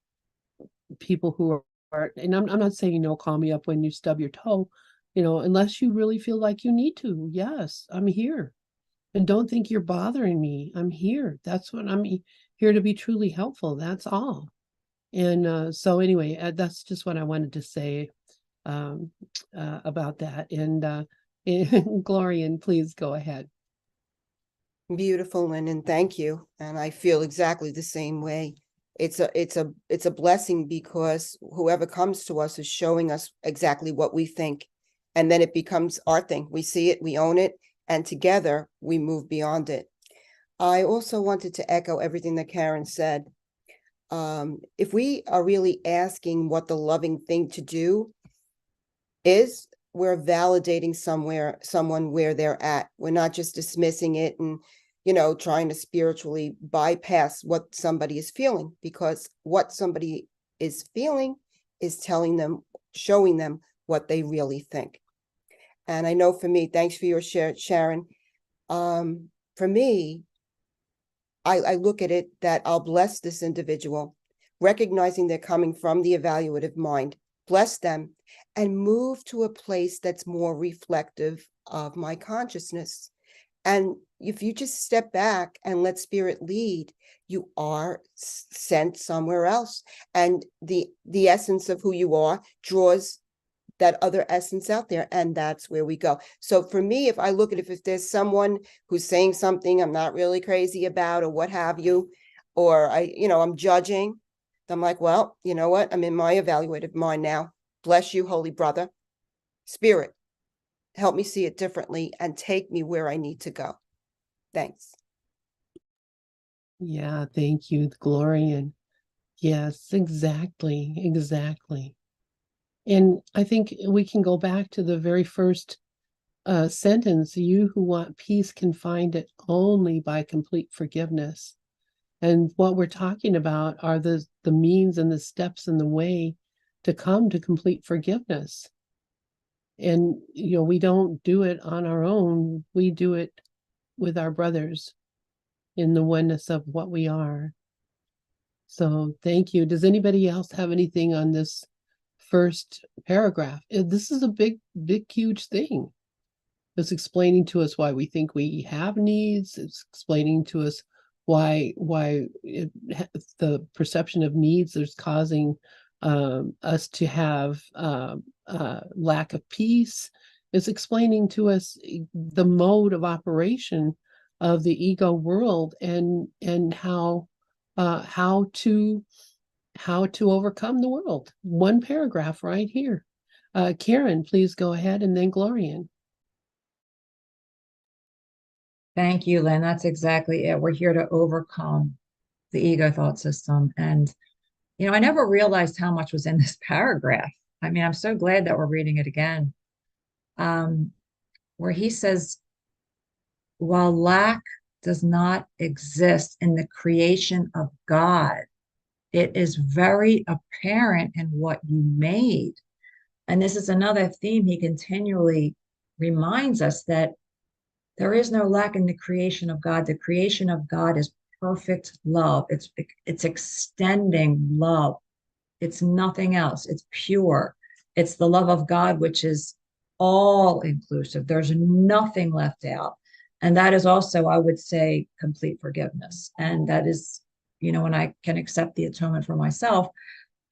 people who are, and I'm not saying, call me up when you stub your toe, unless you really feel like you need to. Yes, I'm here. And don't think you're bothering me. I'm here. That's what I'm here to be, truly helpful. That's all. And so anyway, that's just what I wanted to say about that. And Glorian, please go ahead. Beautiful, Lynn, and thank you. And I feel exactly the same way. It's a blessing, because whoever comes to us is showing us exactly what we think, and then it becomes our thing. We see it, we own it, and together we move beyond it. I also wanted to echo everything that Karen said. If we are really asking what the loving thing to do is, we're validating someone where they're at. We're not just dismissing it and, trying to spiritually bypass what somebody is feeling, because what somebody is feeling is telling them, showing them what they really think. And I know for me, thanks for your share, Sharon. For me, I look at it that I'll bless this individual, recognizing they're coming from the evaluative mind, bless them, and move to a place that's more reflective of my consciousness. And if you just step back and let spirit lead, you are sent somewhere else. And the essence of who you are draws that other essence out there, and that's where we go. So for me, if I look at if there's someone who's saying something I'm not really crazy about or what have you, or I'm judging, I'm like, well, you know what? I'm in my evaluative mind now. Bless you, holy brother. Spirit, help me see it differently and take me where I need to go. Thanks. Yeah, thank you, Glorian. Yes, exactly. And I think we can go back to the very first sentence. You who want peace can find it only by complete forgiveness. And what we're talking about are the means and the steps and the way to come to complete forgiveness. And, we don't do it on our own. We do it with our brothers in the oneness of what we are. So thank you. Does anybody else have anything on this first paragraph? This is a big, huge thing. It's explaining to us why we think we have needs. It's explaining to us why the perception of needs is causing us to have lack of peace. It's explaining to us the mode of operation of the ego world and how to overcome the world. One paragraph right here. Karen, please go ahead, and then Glorian. Thank you, Lynn. That's exactly it. We're here to overcome the ego thought system. And, I never realized how much was in this paragraph. I mean, I'm so glad that we're reading it again. Where he says, while lack does not exist in the creation of God, it is very apparent in what you made. And this is another theme he continually reminds us, that there is no lack in the creation of God. The creation of God is perfect love. It's extending love. It's nothing else. It's pure. It's the love of God, which is all inclusive. There's nothing left out. And that is also, I would say, complete forgiveness. And that is, when I can accept the atonement for myself.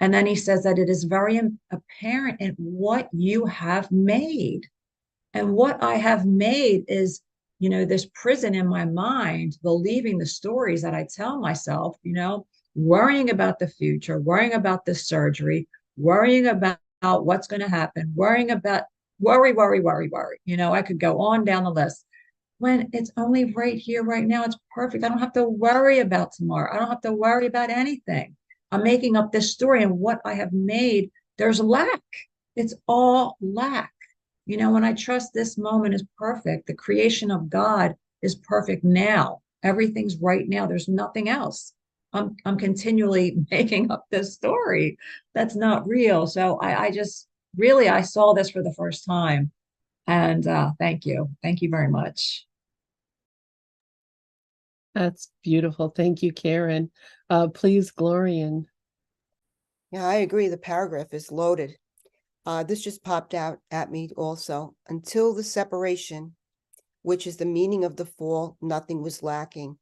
And then he says that it is very apparent in what you have made. And what I have made is, this prison in my mind, believing the stories that I tell myself, worrying about the future, worrying about the surgery, worrying about what's going to happen, worrying about worry. I could go on down the list, when it's only right here, right now. It's perfect. I don't have to worry about tomorrow. I don't have to worry about anything. I'm making up this story, and what I have made, there's lack. It's all lack. When I trust this moment is perfect, the creation of God is perfect now. Everything's right now. There's nothing else. I'm continually making up this story that's not real. So I just really, I saw this for the first time. And thank you. Thank you very much. That's beautiful. Thank you, Karen. Please, Glorian. Yeah, I agree. The paragraph is loaded. This just popped out at me also. Until the separation, which is the meaning of the fall, nothing was lacking.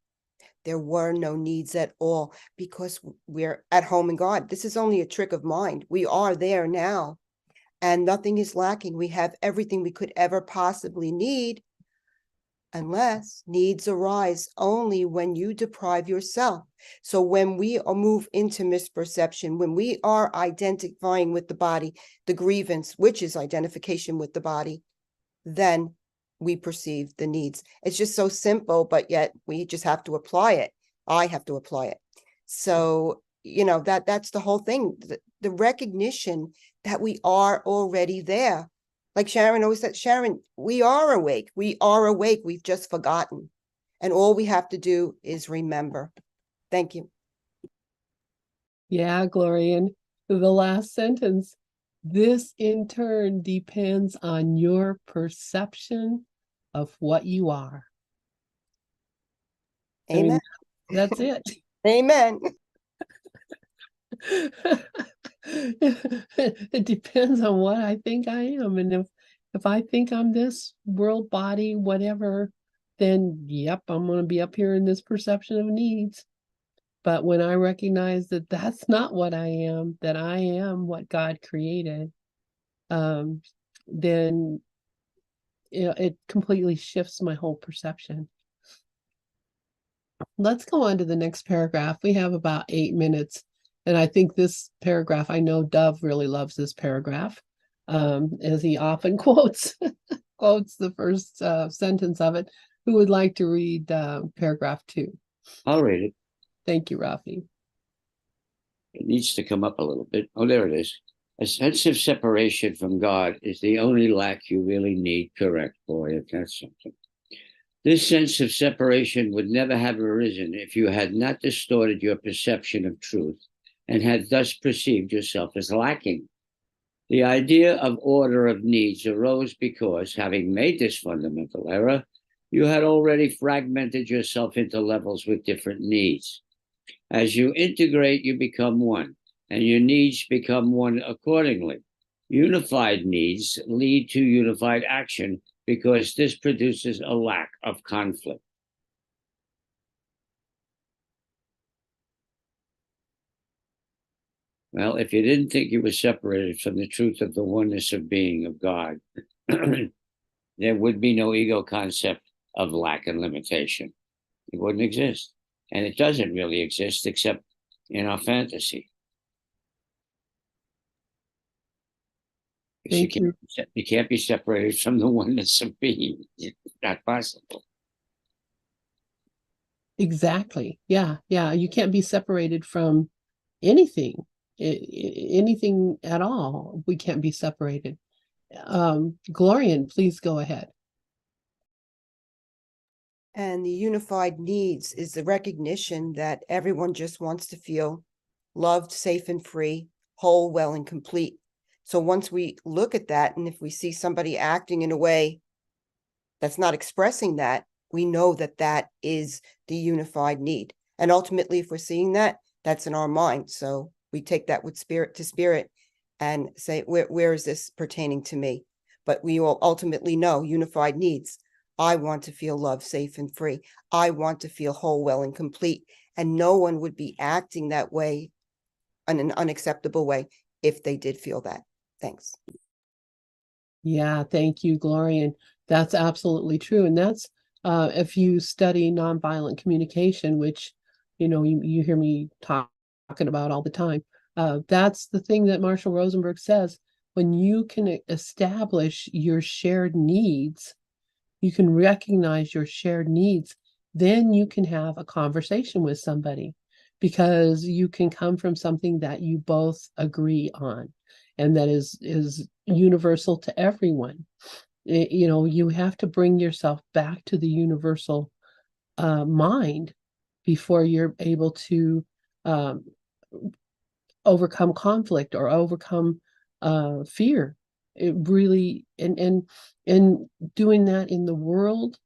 There were no needs at all, because we're at home in God. This is only a trick of mind. We are there now, and nothing is lacking. We have everything we could ever possibly need, unless needs arise only when you deprive yourself. So when we move into misperception, when we are identifying with the body, the grievance, which is identification with the body, then we perceive the needs. It's just so simple, but yet we just have to apply it. I have to apply it. So, that's the whole thing. The recognition that we are already there. Like Sharon always said, Sharon, we are awake. We are awake. We've just forgotten. And all we have to do is remember. Thank you. Yeah, Gloria. And the last sentence, this in turn depends on your perception of what you are. I mean, Amen. that's it. Amen. It depends on what I think I am. And if I think I'm this world body, whatever, then yep, I'm going to be up here in this perception of needs. But when I recognize that that's not what I am, that I am what God created, then it completely shifts my whole perception. Let's go on to the next paragraph. We have about 8 minutes. And I think this paragraph, I know Dove really loves this paragraph, as he often quotes the first sentence of it. Who would like to read paragraph 2? I'll read it. Thank you, Rafi. It needs to come up a little bit. Oh, there it is. A sense of separation from God is the only lack you really need. Correct, boy, that's something. This sense of separation would never have arisen if you had not distorted your perception of truth and had thus perceived yourself as lacking. The idea of order of needs arose because, having made this fundamental error, you had already fragmented yourself into levels with different needs. As you integrate, you become one, and your needs become one accordingly. Unified needs lead to unified action because this produces a lack of conflict. Well, if you didn't think you were separated from the truth of the oneness of being of God, there would be no ego concept of lack and limitation. It wouldn't exist. And it doesn't really exist except in our fantasy. Thank you. You can't be separated from the oneness of being. It's not possible. Exactly. Yeah. You can't be separated from anything, anything at all. We can't be separated. Glorian, please go ahead. And the unified needs is the recognition that everyone just wants to feel loved, safe, and free, whole, well, and complete. So once we look at that, and if we see somebody acting in a way that's not expressing that, we know that that is the unified need. And ultimately, if we're seeing that, that's in our mind. So we take that with spirit to spirit and say, where is this pertaining to me? But we will ultimately know unified needs. I want to feel loved, safe, and free. I want to feel whole, well, and complete. And no one would be acting that way in an unacceptable way if they did feel that. Thanks. Yeah, thank you, Glorian. That's absolutely true. And that's if you study nonviolent communication, which you hear me talking about all the time. That's the thing that Marshall Rosenberg says. When you can establish your shared needs, you can recognize your shared needs, then you can have a conversation with somebody because you can come from something that you both agree on and that is universal to everyone. You have to bring yourself back to the universal mind before you're able to overcome conflict or overcome fear. It really and doing that in the world,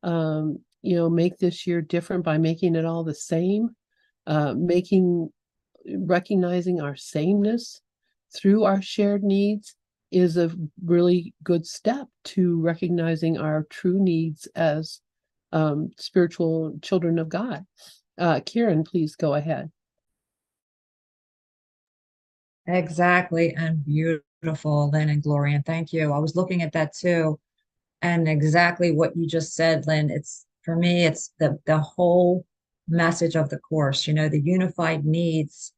make this year different by making it all the same, recognizing our sameness through our shared needs is a really good step to recognizing our true needs as spiritual children of God. Kieran, please go ahead. Exactly. And beautiful, Lynn and Gloria. And thank you. I was looking at that too. And exactly what you just said, Lynn. It's for me, it's the whole message of the course. The unified needs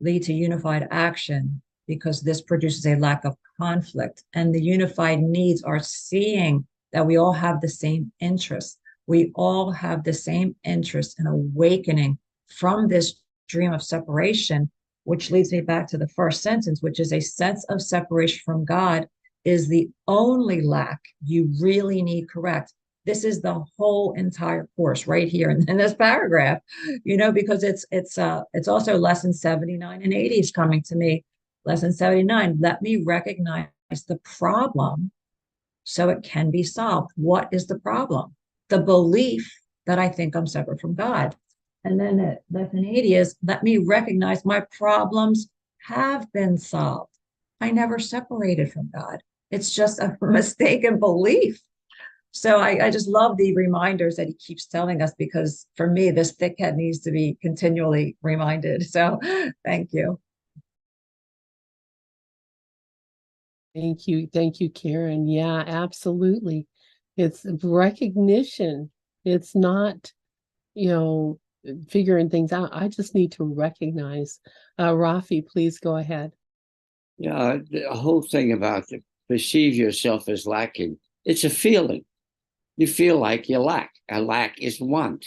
lead to unified action because this produces a lack of conflict. And the unified needs are seeing that we all have the same interests. We all have the same interest in awakening from this dream of separation, which leads me back to the first sentence, which is a sense of separation from God is the only lack you really need correct. This is the whole entire course right here in this paragraph, because it's also lesson 79 and 80 is coming to me. Lesson 79, let me recognize the problem so it can be solved. What is the problem? The belief that I think I'm separate from God. And then lesson 80 is, let me recognize my problems have been solved. I never separated from God. It's just a mistaken belief. So I just love the reminders that he keeps telling us, because for me, this thick head needs to be continually reminded. So thank you. Thank you. Thank you, Karen. Yeah, absolutely. It's recognition. It's not, figuring things out. I just need to recognize. Rafi, please go ahead. Yeah, the whole thing about perceive yourself as lacking, it's a feeling. You feel like you lack. A lack is want.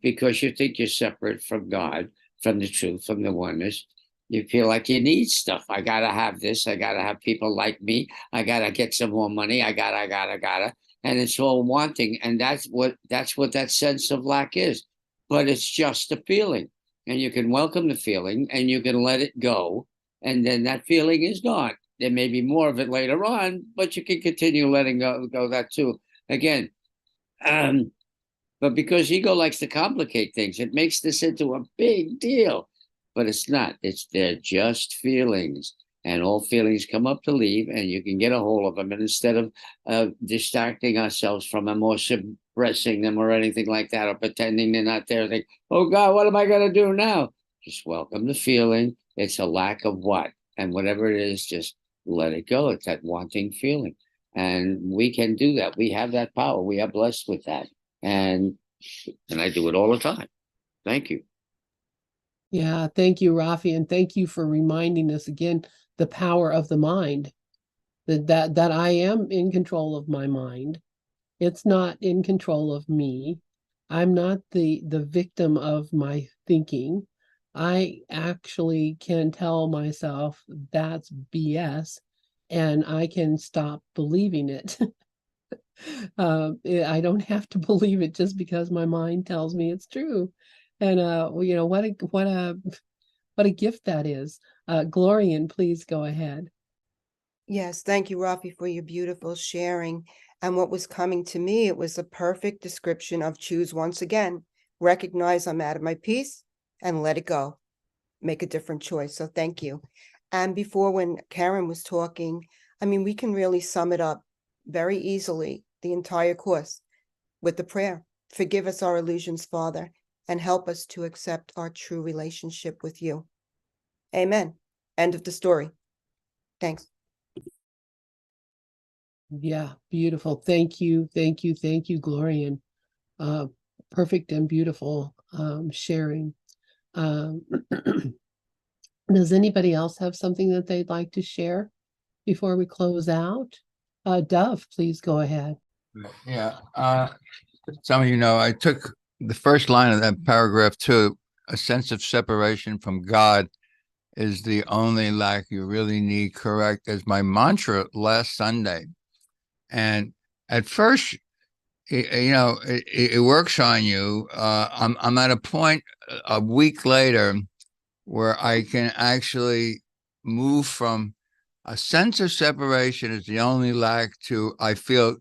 Because you think you're separate from God, from the truth, from the oneness. You feel like you need stuff. I gotta have this. I gotta have people like me. I gotta get some more money. I gotta. And it's all wanting. And that's what that sense of lack is. But it's just a feeling. And you can welcome the feeling and you can let it go. And then that feeling is gone. There may be more of it later on, but you can continue letting go that too. Again, but because ego likes to complicate things, it makes this into a big deal. But it's not. They're just feelings. And all feelings come up to leave, and you can get a hold of them. And instead of distracting ourselves from them or suppressing them or anything like that, or pretending they're not there, think, oh God, what am I going to do now? Just welcome the feeling. It's a lack of what? And whatever it is, just let it go. It's that wanting feeling. And we can do that. We have that power. We are blessed with that. And I do it all the time. Thank you. Yeah, thank you, Rafi, and thank you for reminding us again the power of the mind. That I am in control of my mind. It's not in control of me. I'm not the victim of my thinking. I actually can tell myself that's BS, and I can stop believing it. I don't have to believe it just because my mind tells me it's true. And what a gift that is. Glorian, please go ahead. Yes, thank you, Rafi, for your beautiful sharing. And what was coming to me, it was a perfect description of choose once again. Recognize I'm out of my peace and let it go. Make a different choice. So thank you. And before, when Karen was talking, I mean, we can really sum it up very easily, the entire course, with the prayer. Forgive us our illusions, Father, and help us to accept our true relationship with you. Amen. End of the story. Thanks. Yeah, beautiful. Thank you, Glorian. Perfect and beautiful sharing. Does anybody else have something that they'd like to share before we close out? Dove, please go ahead. Yeah. Some of you know, I took the first line of that paragraph too. A sense of separation from God is the only lack you really need correct as my mantra last Sunday. And at first, it works on you. I'm at a point a week later where I can actually move from a sense of separation is the only lack to I feel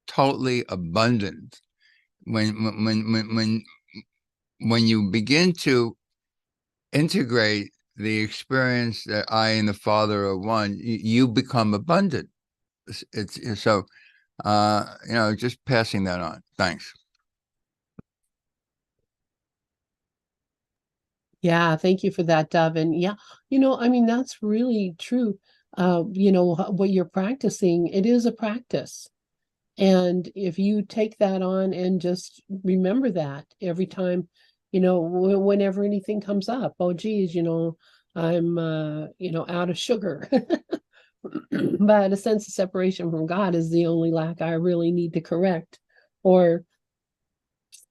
totally abundant. When you begin to integrate the experience that I and the Father are one, you become abundant. It's so just passing that on. Thanks. Yeah, thank you for that, Dove. And yeah, I mean, that's really true. What you're practicing, it is a practice. And if you take that on and just remember that every time, whenever anything comes up, oh geez, I'm out of sugar but a sense of separation from God is the only lack I really need to correct. Or,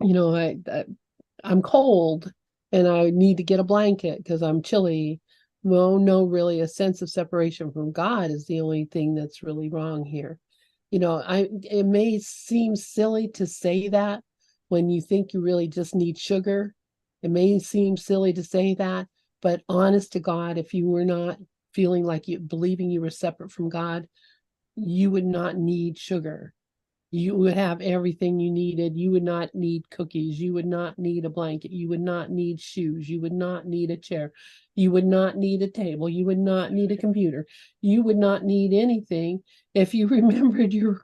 I'm cold and I need to get a blanket because I'm chilly. Well, no, really, a sense of separation from God is the only thing that's really wrong here. It may seem silly to say that when you think you really just need sugar. It may seem silly to say that, but honest to God, if you were not feeling like believing you were separate from God, you would not need sugar. You would have everything you needed. You would not need cookies. You would not need a blanket. You would not need shoes. You would not need a chair. You would not need a table. You would not need a computer. You would not need anything if you remembered your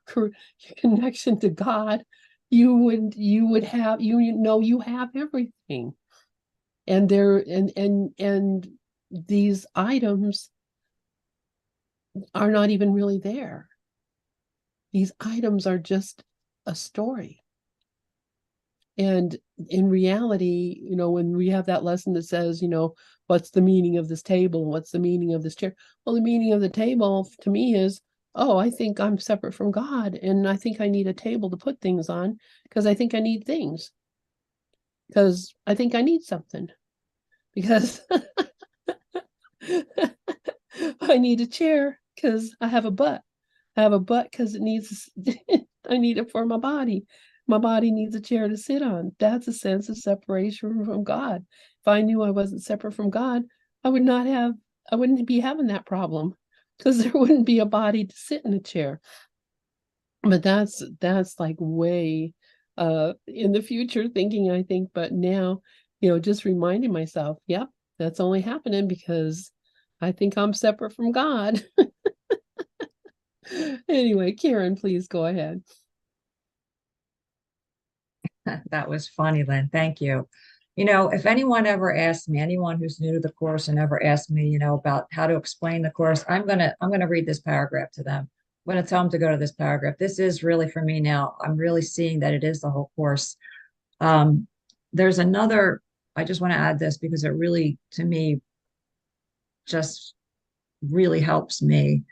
connection to God. You would have, you have everything. And these items are not even really there. These items are just a story. And in reality, when we have that lesson that says, what's the meaning of this table? What's the meaning of this chair? Well, the meaning of the table to me is, oh, I think I'm separate from God. And I think I need a table to put things on because I think I need things. Because I think I need something. Because I need a chair because I have a butt. I have a butt because it needs, I need it for my body. My body needs a chair to sit on. That's a sense of separation from God. If I knew I wasn't separate from God, I wouldn't be having that problem because there wouldn't be a body to sit in a chair. But that's like way in the future thinking, I think. But now, just reminding myself, yep, that's only happening because I think I'm separate from God. Anyway, Karen, please go ahead. That was funny, Lynn. Thank you. If anyone ever asks me, anyone who's new to the course and ever asked me, about how to explain the course, I'm gonna read this paragraph to them. I'm gonna tell them to go to this paragraph. This is really for me now. I'm really seeing that it is the whole course. There's another, I just want to add this because it really, to me, just really helps me.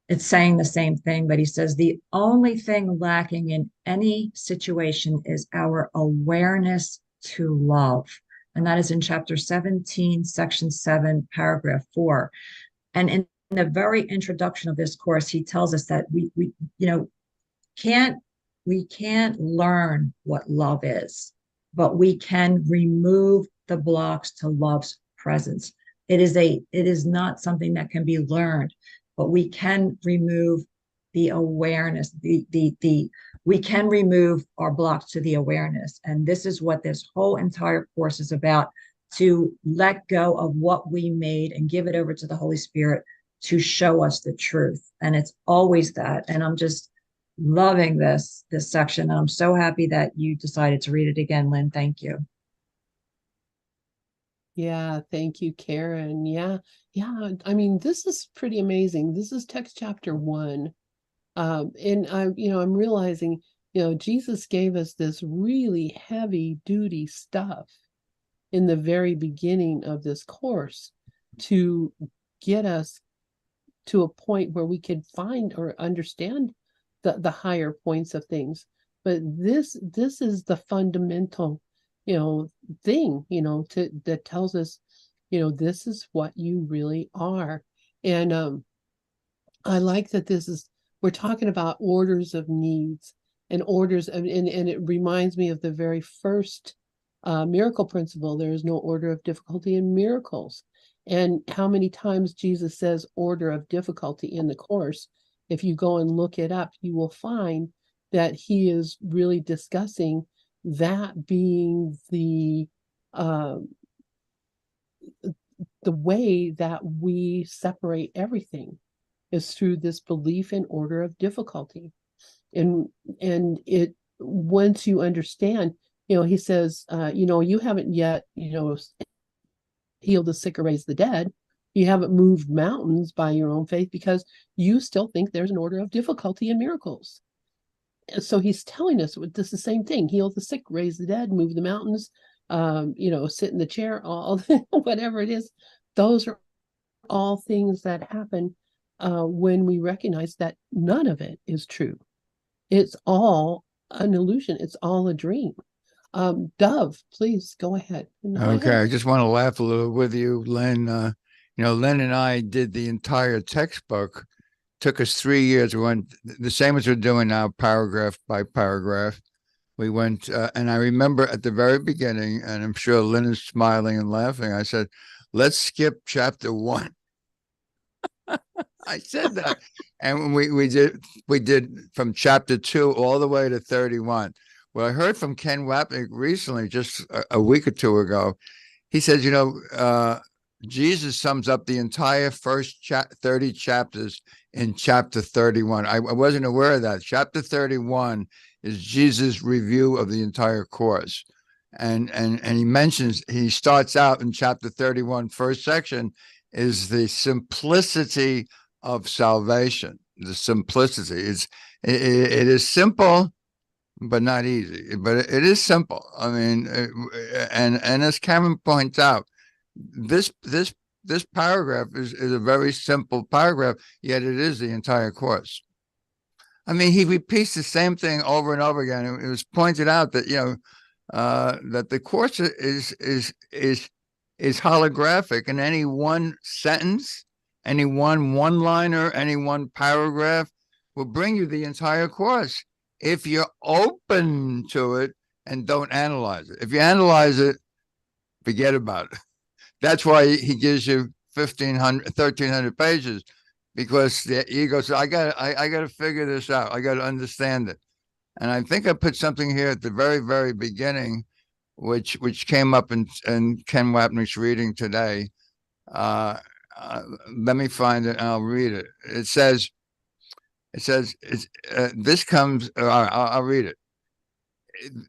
It's saying the same thing, but he says the only thing lacking in any situation is our awareness to love. And that is in chapter 17, section 7, paragraph 4. And in the very introduction of this course, he tells us that we can't learn what love is, but we can remove the blocks to love's presence. It is not something that can be learned, but we can remove the awareness, we can remove our blocks to the awareness. And this is what this whole entire course is about, to let go of what we made and give it over to the Holy Spirit to show us the truth. And it's always that. And I'm just loving this section. And I'm so happy that you decided to read it again, Lynn. Thank you. Yeah, thank you, Karen. Yeah. I mean, this is pretty amazing. This is text chapter 1. And I'm realizing, Jesus gave us this really heavy duty stuff in the very beginning of this course to get us to a point where we could find or understand the higher points of things. But this is the fundamental thing, that tells us, this is what you really are. And I like that we're talking about orders of needs and orders of, and it reminds me of the very first miracle principle. There is no order of difficulty in miracles. And how many times Jesus says order of difficulty in the course. If you go and look it up, you will find that he is really discussing that being the way that we separate everything is through this belief in order of difficulty. And it, once you understand, he says, you haven't yet, healed the sick or raised the dead. You haven't moved mountains by your own faith because you still think there's an order of difficulty in miracles. So he's telling us this is the same thing: heal the sick, raise the dead, move the mountains, sit in the chair, all whatever it is. Those are all things that happen when we recognize that none of it is true. It's all an illusion. It's all a dream. Dove, please go ahead. No, Okay, I just want to laugh a little with you, Lynn. Lynn and I did the entire textbook. Took us 3 years. We went the same as we're doing now, paragraph by paragraph. We went, and I remember at the very beginning, and I'm sure Lynn is smiling and laughing. I said, "Let's skip chapter 1." I said that, and we did from chapter 2 all the way to 31. Well, I heard from Ken Wapnick recently, just a week or two ago. He says, Jesus sums up the entire first 30 chapters in chapter 31. I wasn't aware of that. Chapter 31 is Jesus' review of the entire course. And he starts out in chapter 31, first section, is the simplicity of salvation. The simplicity. It is simple, but not easy. But it is simple. I mean, and as Cameron points out, this paragraph is a very simple paragraph, yet it is the entire course. I mean, he repeats the same thing over and over again. It was pointed out that that the course is holographic, and any one sentence, any one-liner, any one paragraph will bring you the entire course if you're open to it and don't analyze it. If you analyze it, forget about it. That's why he gives you 1,300 pages, because the ego says, I got to figure this out. I got to understand it. And I think I put something here at the very, very beginning, which came up in Ken Wapnick's reading today. Let me find it and I'll read it. It says, this comes, I'll read it.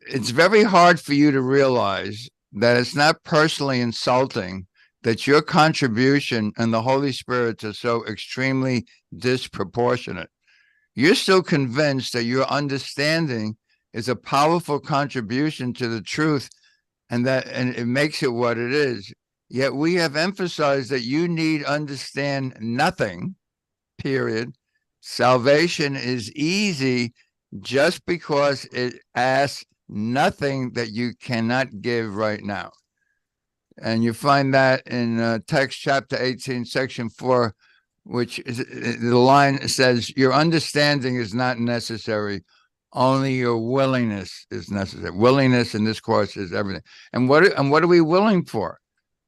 It's very hard for you to realize that it's not personally insulting that your contribution and the Holy Spirit are so extremely disproportionate. You're still convinced that your understanding is a powerful contribution to the truth, and it makes it what it is. Yet we have emphasized that you need understand nothing, period. Salvation is easy just because it asks nothing that you cannot give right now. And you find that in text chapter 18, section 4, which is the line says, your understanding is not necessary. Only your willingness is necessary. Willingness in this course is everything. And what are we willing for?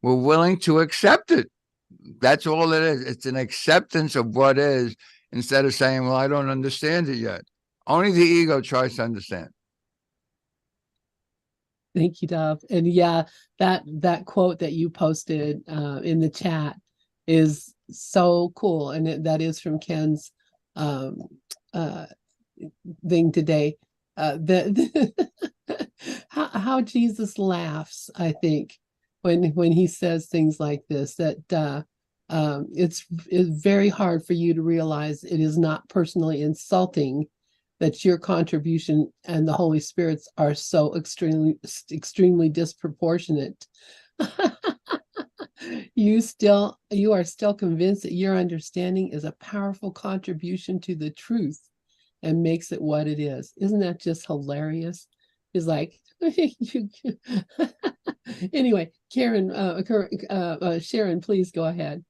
We're willing to accept it. That's all it is. It's an acceptance of what is, instead of saying, well, I don't understand it yet. Only the ego tries to understand. Thank you, Dove. And yeah, that quote that you posted in the chat is so cool. And that is from Ken's thing today. How Jesus laughs, I think, when he says things like this, that it's very hard for you to realize it is not personally insulting that your contribution and the Holy Spirit's are so extremely disproportionate. You are still convinced that your understanding is a powerful contribution to the truth and makes it what it is. Isn't that just hilarious? It's like, anyway, Sharon, please go ahead.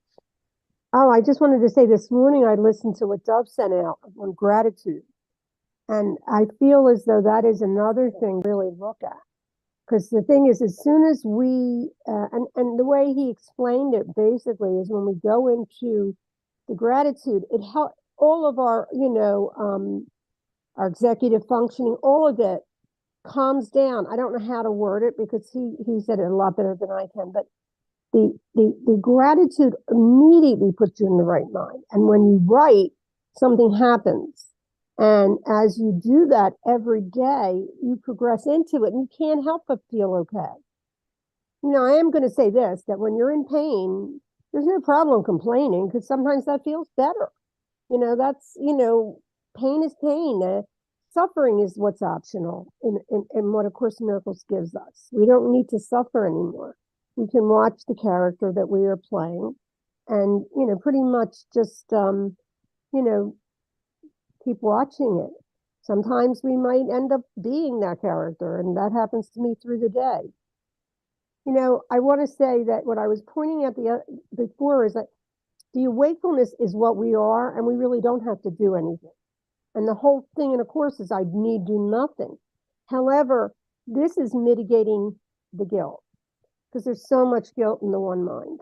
Oh, I just wanted to say this morning I listened to what Dove sent out on gratitude. And I feel as though that is another thing to really look at. Because the thing is, as soon as we, and the way he explained it basically is when we go into the gratitude, it helps all of our, our executive functioning, all of it calms down. I don't know how to word it because he said it a lot better than I can, but the gratitude immediately puts you in the right mind. And when you write, something happens. And as you do that every day, you progress into it and you can't help but feel okay. I am going to say this, that when you're in pain, there's no problem complaining because sometimes that feels better. That's, pain is pain. Suffering is what's optional in what A Course in Miracles gives us. We don't need to suffer anymore. We can watch the character that we are playing and, pretty much just, keep watching it. Sometimes we might end up being that character, and that happens to me through the day. I want to say that what I was pointing out before is that the wakefulness is what we are, and we really don't have to do anything. And the whole thing in a course is I need do nothing. However, this is mitigating the guilt, because there's so much guilt in the one mind,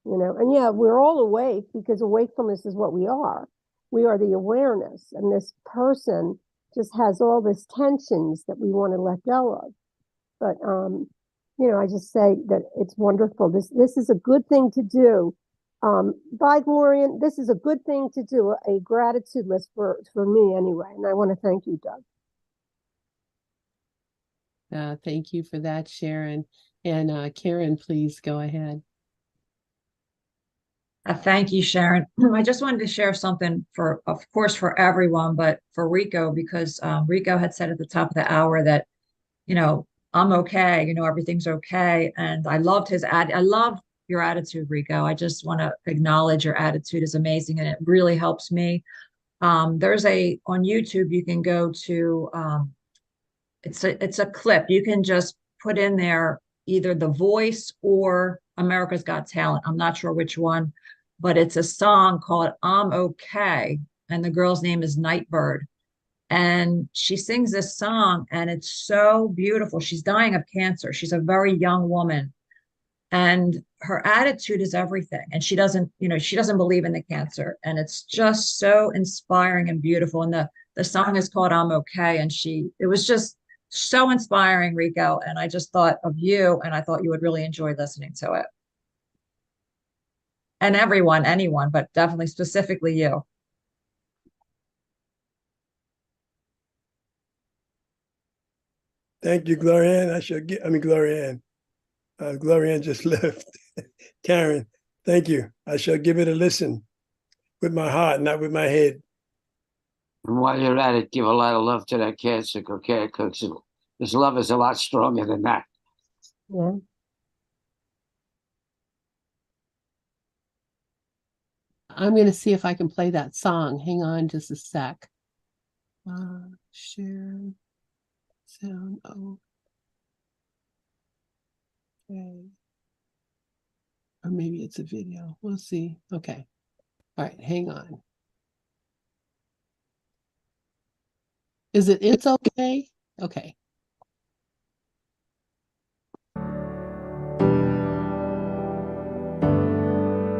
and yeah, we're all awake, because wakefulness is what we are. We are the awareness, and this person just has all this tensions that we want to let go of. But I just say that it's wonderful. This is a good thing to do. Bye, Gloria. This is a good thing to do, a gratitude list for me anyway. And I want to thank you, Doug. Thank you for that, Sharon. And Karen, please go ahead. Thank you, Sharon. I just wanted to share something of course, for everyone, but for Rico, because Rico had said at the top of the hour that, I'm okay, everything's okay. And I loved I love your attitude, Rico. I just want to acknowledge your attitude is amazing, and it really helps me. There's on YouTube, you can go to, it's a clip. You can just put in there either The Voice or America's Got Talent. I'm not sure which one, but it's a song called I'm Okay. And the girl's name is Nightbird. And she sings this song, and it's so beautiful. She's dying of cancer. She's a very young woman, and her attitude is everything. And she doesn't believe in the cancer. And it's just so inspiring and beautiful. And the song is called I'm Okay. And it was just so inspiring, Rico. And I just thought of you, and I thought you would really enjoy listening to it. And anyone, but definitely specifically you. Thank you, Glorianne. Glorianne. Glorianne just left. Karen, thank you. I shall give it a listen with my heart, not with my head. And while you're at it, give a lot of love to that cancer, okay? Because this love is a lot stronger than that. Yeah. I'm going to see if I can play that song. Hang on just a sec. Share sound. Oh. Okay. Or maybe it's a video. We'll see. Okay. All right. Hang on. It's okay? Okay.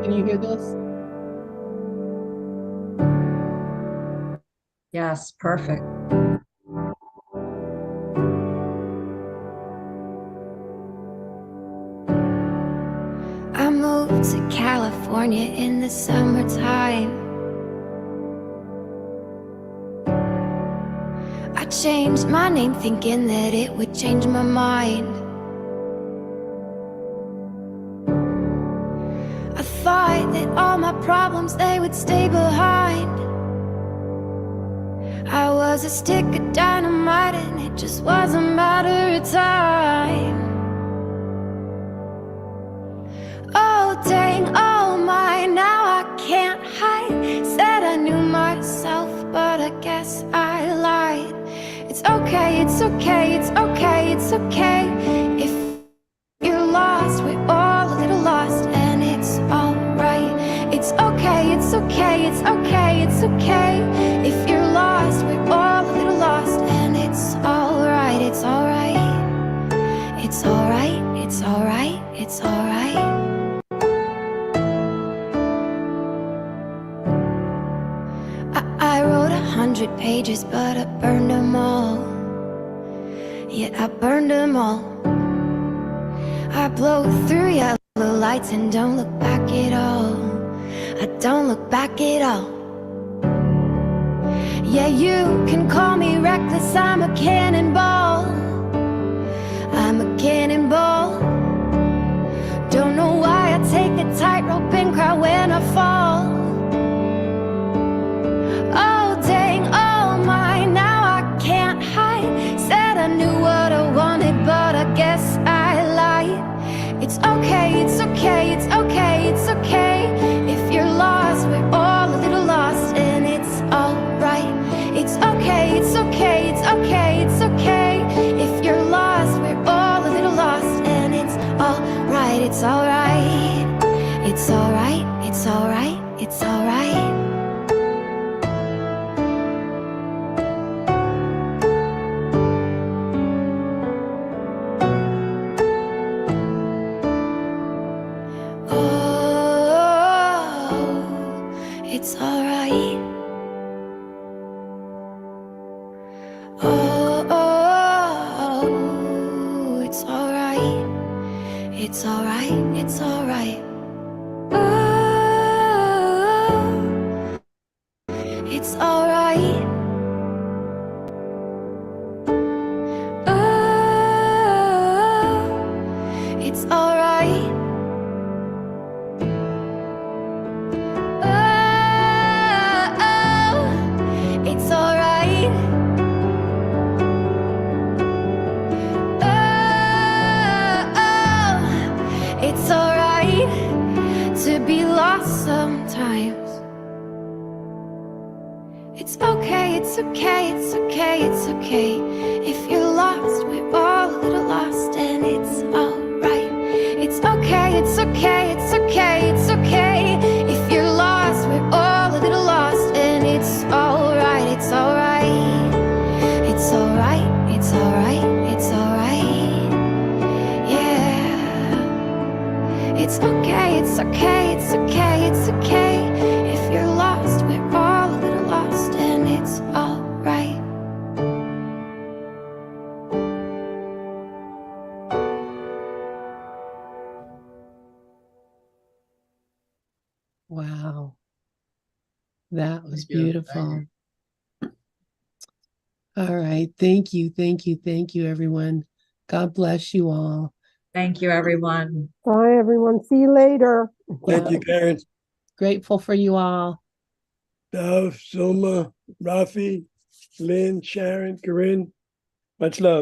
Can you hear this? Yes, perfect. I moved to California in the summertime. I changed my name thinking that it would change my mind. I thought that all my problems, they would stay behind. I was a stick of dynamite, and it just was a matter of time. Oh dang, oh my, now I can't hide. Said I knew myself, but I guess I lied. It's okay, it's okay, it's okay, it's okay. If you're lost, we're all a little lost, and it's alright. It's okay, it's okay, it's okay, it's okay. If you're lost, we're all a little lost, and it's alright, it's alright. It's alright, it's alright, it's alright. I wrote 100 pages, but I burned them all. Yeah, I burned them all. I blow through yellow lights and don't look back at all. I don't look back at all. Yeah, you can call me reckless, I'm a cannonball. I'm a cannonball. Don't know why I take a tightrope and cry when I fall. Oh dang, oh my, now I can't hide. Said I knew what I wanted, but I guess I lied. It's okay, it's okay, it's okay, it's okay. it's alright. It's alright, it's alright, it's alright. Oh, it's alright. Oh, it's alright. It's alright, it's alright. Oh, it's alright. Oh, it's alright. Oh, it's alright. Oh, it's alright to be lost sometimes. It's okay, it's okay, it's okay, it's okay. If you're lost, we're all a little lost, and it's alright. It's okay, it's okay, it's okay, it's okay. If you're lost, we're all a little lost, and it's alright, it's alright. It's alright, it's alright, it's alright. Yeah. It's okay, it's okay, it's okay, it's okay. If you're lost, we're all a little lost, and it's alright. Wow. That was Thank you. beautiful. All right. Thank you. Thank you. Thank you, everyone. God bless you all. Thank you, everyone. Bye, everyone. See you later. Thank you, Karen. Grateful for you all. Dov, Soma, Rafi, Lynn, Sharon, Corinne. Much love.